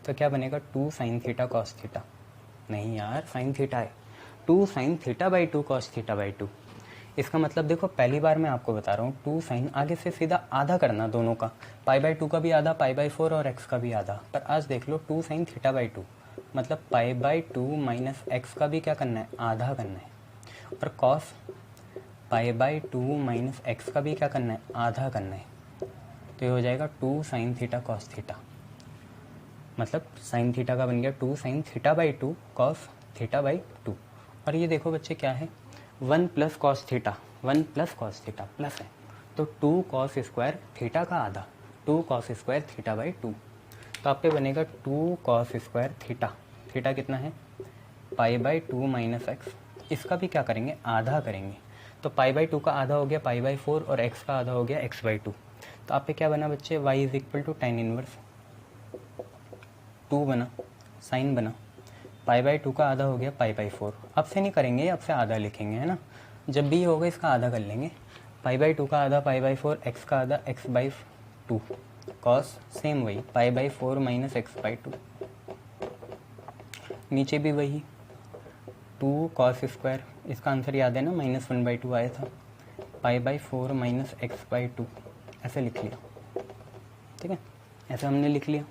तो क्या बनेगा, 2 साइन थीटा कॉस थीटा। नहीं यार, साइन थीटा है, 2 sine theta by 2 cos theta by 2। इसका मतलब देखो, पहली बार मैं आपको बता रहा हूँ, 2 साइन आगे से सीधा आधा करना दोनों का, पाई बाई 2 का भी आधा, पाई बाई 4 और एक्स का भी आधा। पर आज देख लो 2 साइन थीटा बाई 2 मतलब पाई बाई 2 माइनस एक्स का भी क्या करना है, आधा करना है। और cos pi by 2 minus x का भी क्या करना है, आधा करना है। तो ये हो जाएगा 2 साइन थीटा कॉस थीटा, मतलब साइन थीटा का बन गया 2 sine theta by 2 cos theta by 2। और ये देखो बच्चे क्या है, 1 plus cos theta, 1 plus cos theta plus है, तो 2 कॉस स्क्वायर थीटा का आधा, 2 कॉस स्क्वायर थीटा बाई 2। तो आप पे बनेगा 2 कॉस स्क्वायर थीटा, थीटा कितना है, पाई बाई 2 माइनस एक्स। इसका भी क्या करेंगे, आधा करेंगे। तो पाई बाई 2 का आधा हो गया पाई बाई 4 और एक्स का आधा हो गया एक्स बाई 2। तो आप पे क्या बना बच्चे, y is equal to tan inverse 2 बना, साइन बना, पाई बाई 2 का आधा हो गया पाई बाई 4। अब से नहीं करेंगे, अब से आधा लिखेंगे, है ना, जब भी होगा इसका आधा कर लेंगे। पाई बाई 2 का आधा पाई बाई 4, एक्स का आधा एक्स बाई 2, कॉस सेम वही पाई बाई 4 माइनस एक्स बाई 2, नीचे भी वही 2 कॉस स्क्वायर, इसका आंसर याद है ना, -1/2 आया था, पाई बाई 4 माइनस एक्स बाई 2, ऐसे लिख लिया। ठीक है, ऐसे हमने लिख लिया।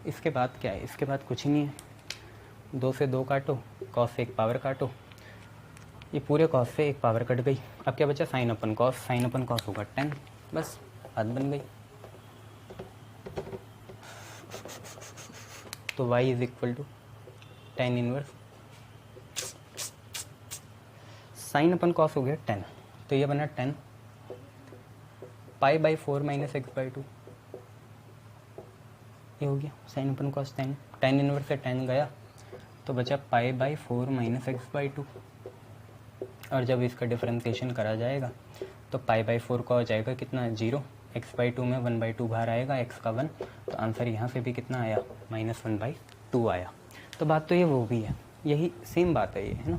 इसके बाद क्या है, इसके बाद कुछ ही नहीं है, 2 से 2 काटो, कॉस से एक पावर काटो, ये पूरे कॉस से एक पावर कट गई। अब क्या बचा, sine upon cos, sine upon cos होगा 10, बस बात बन गई। तो y is equal to tan inverse sine upon cos हो गया 10, तो ये बना 10 pi by 4 minus x by 2, ये हो गया साइन अपन कॉस 10। 10 इनवर्स से 10 गया तो बचा पाई बाई 4 माइनस एक्स बाई 2, और जब इसका डिफरेंशिएशन करा जाएगा तो पाई बाई 4 का हो जाएगा कितना, 0, एक्स बाई 2 में 1/2 बाहर आएगा, एक्स का 1, तो आंसर यहाँ से भी कितना आया, -1/2 आया। तो बात तो ये वो भी है, यही सेम बात है ये, है ना।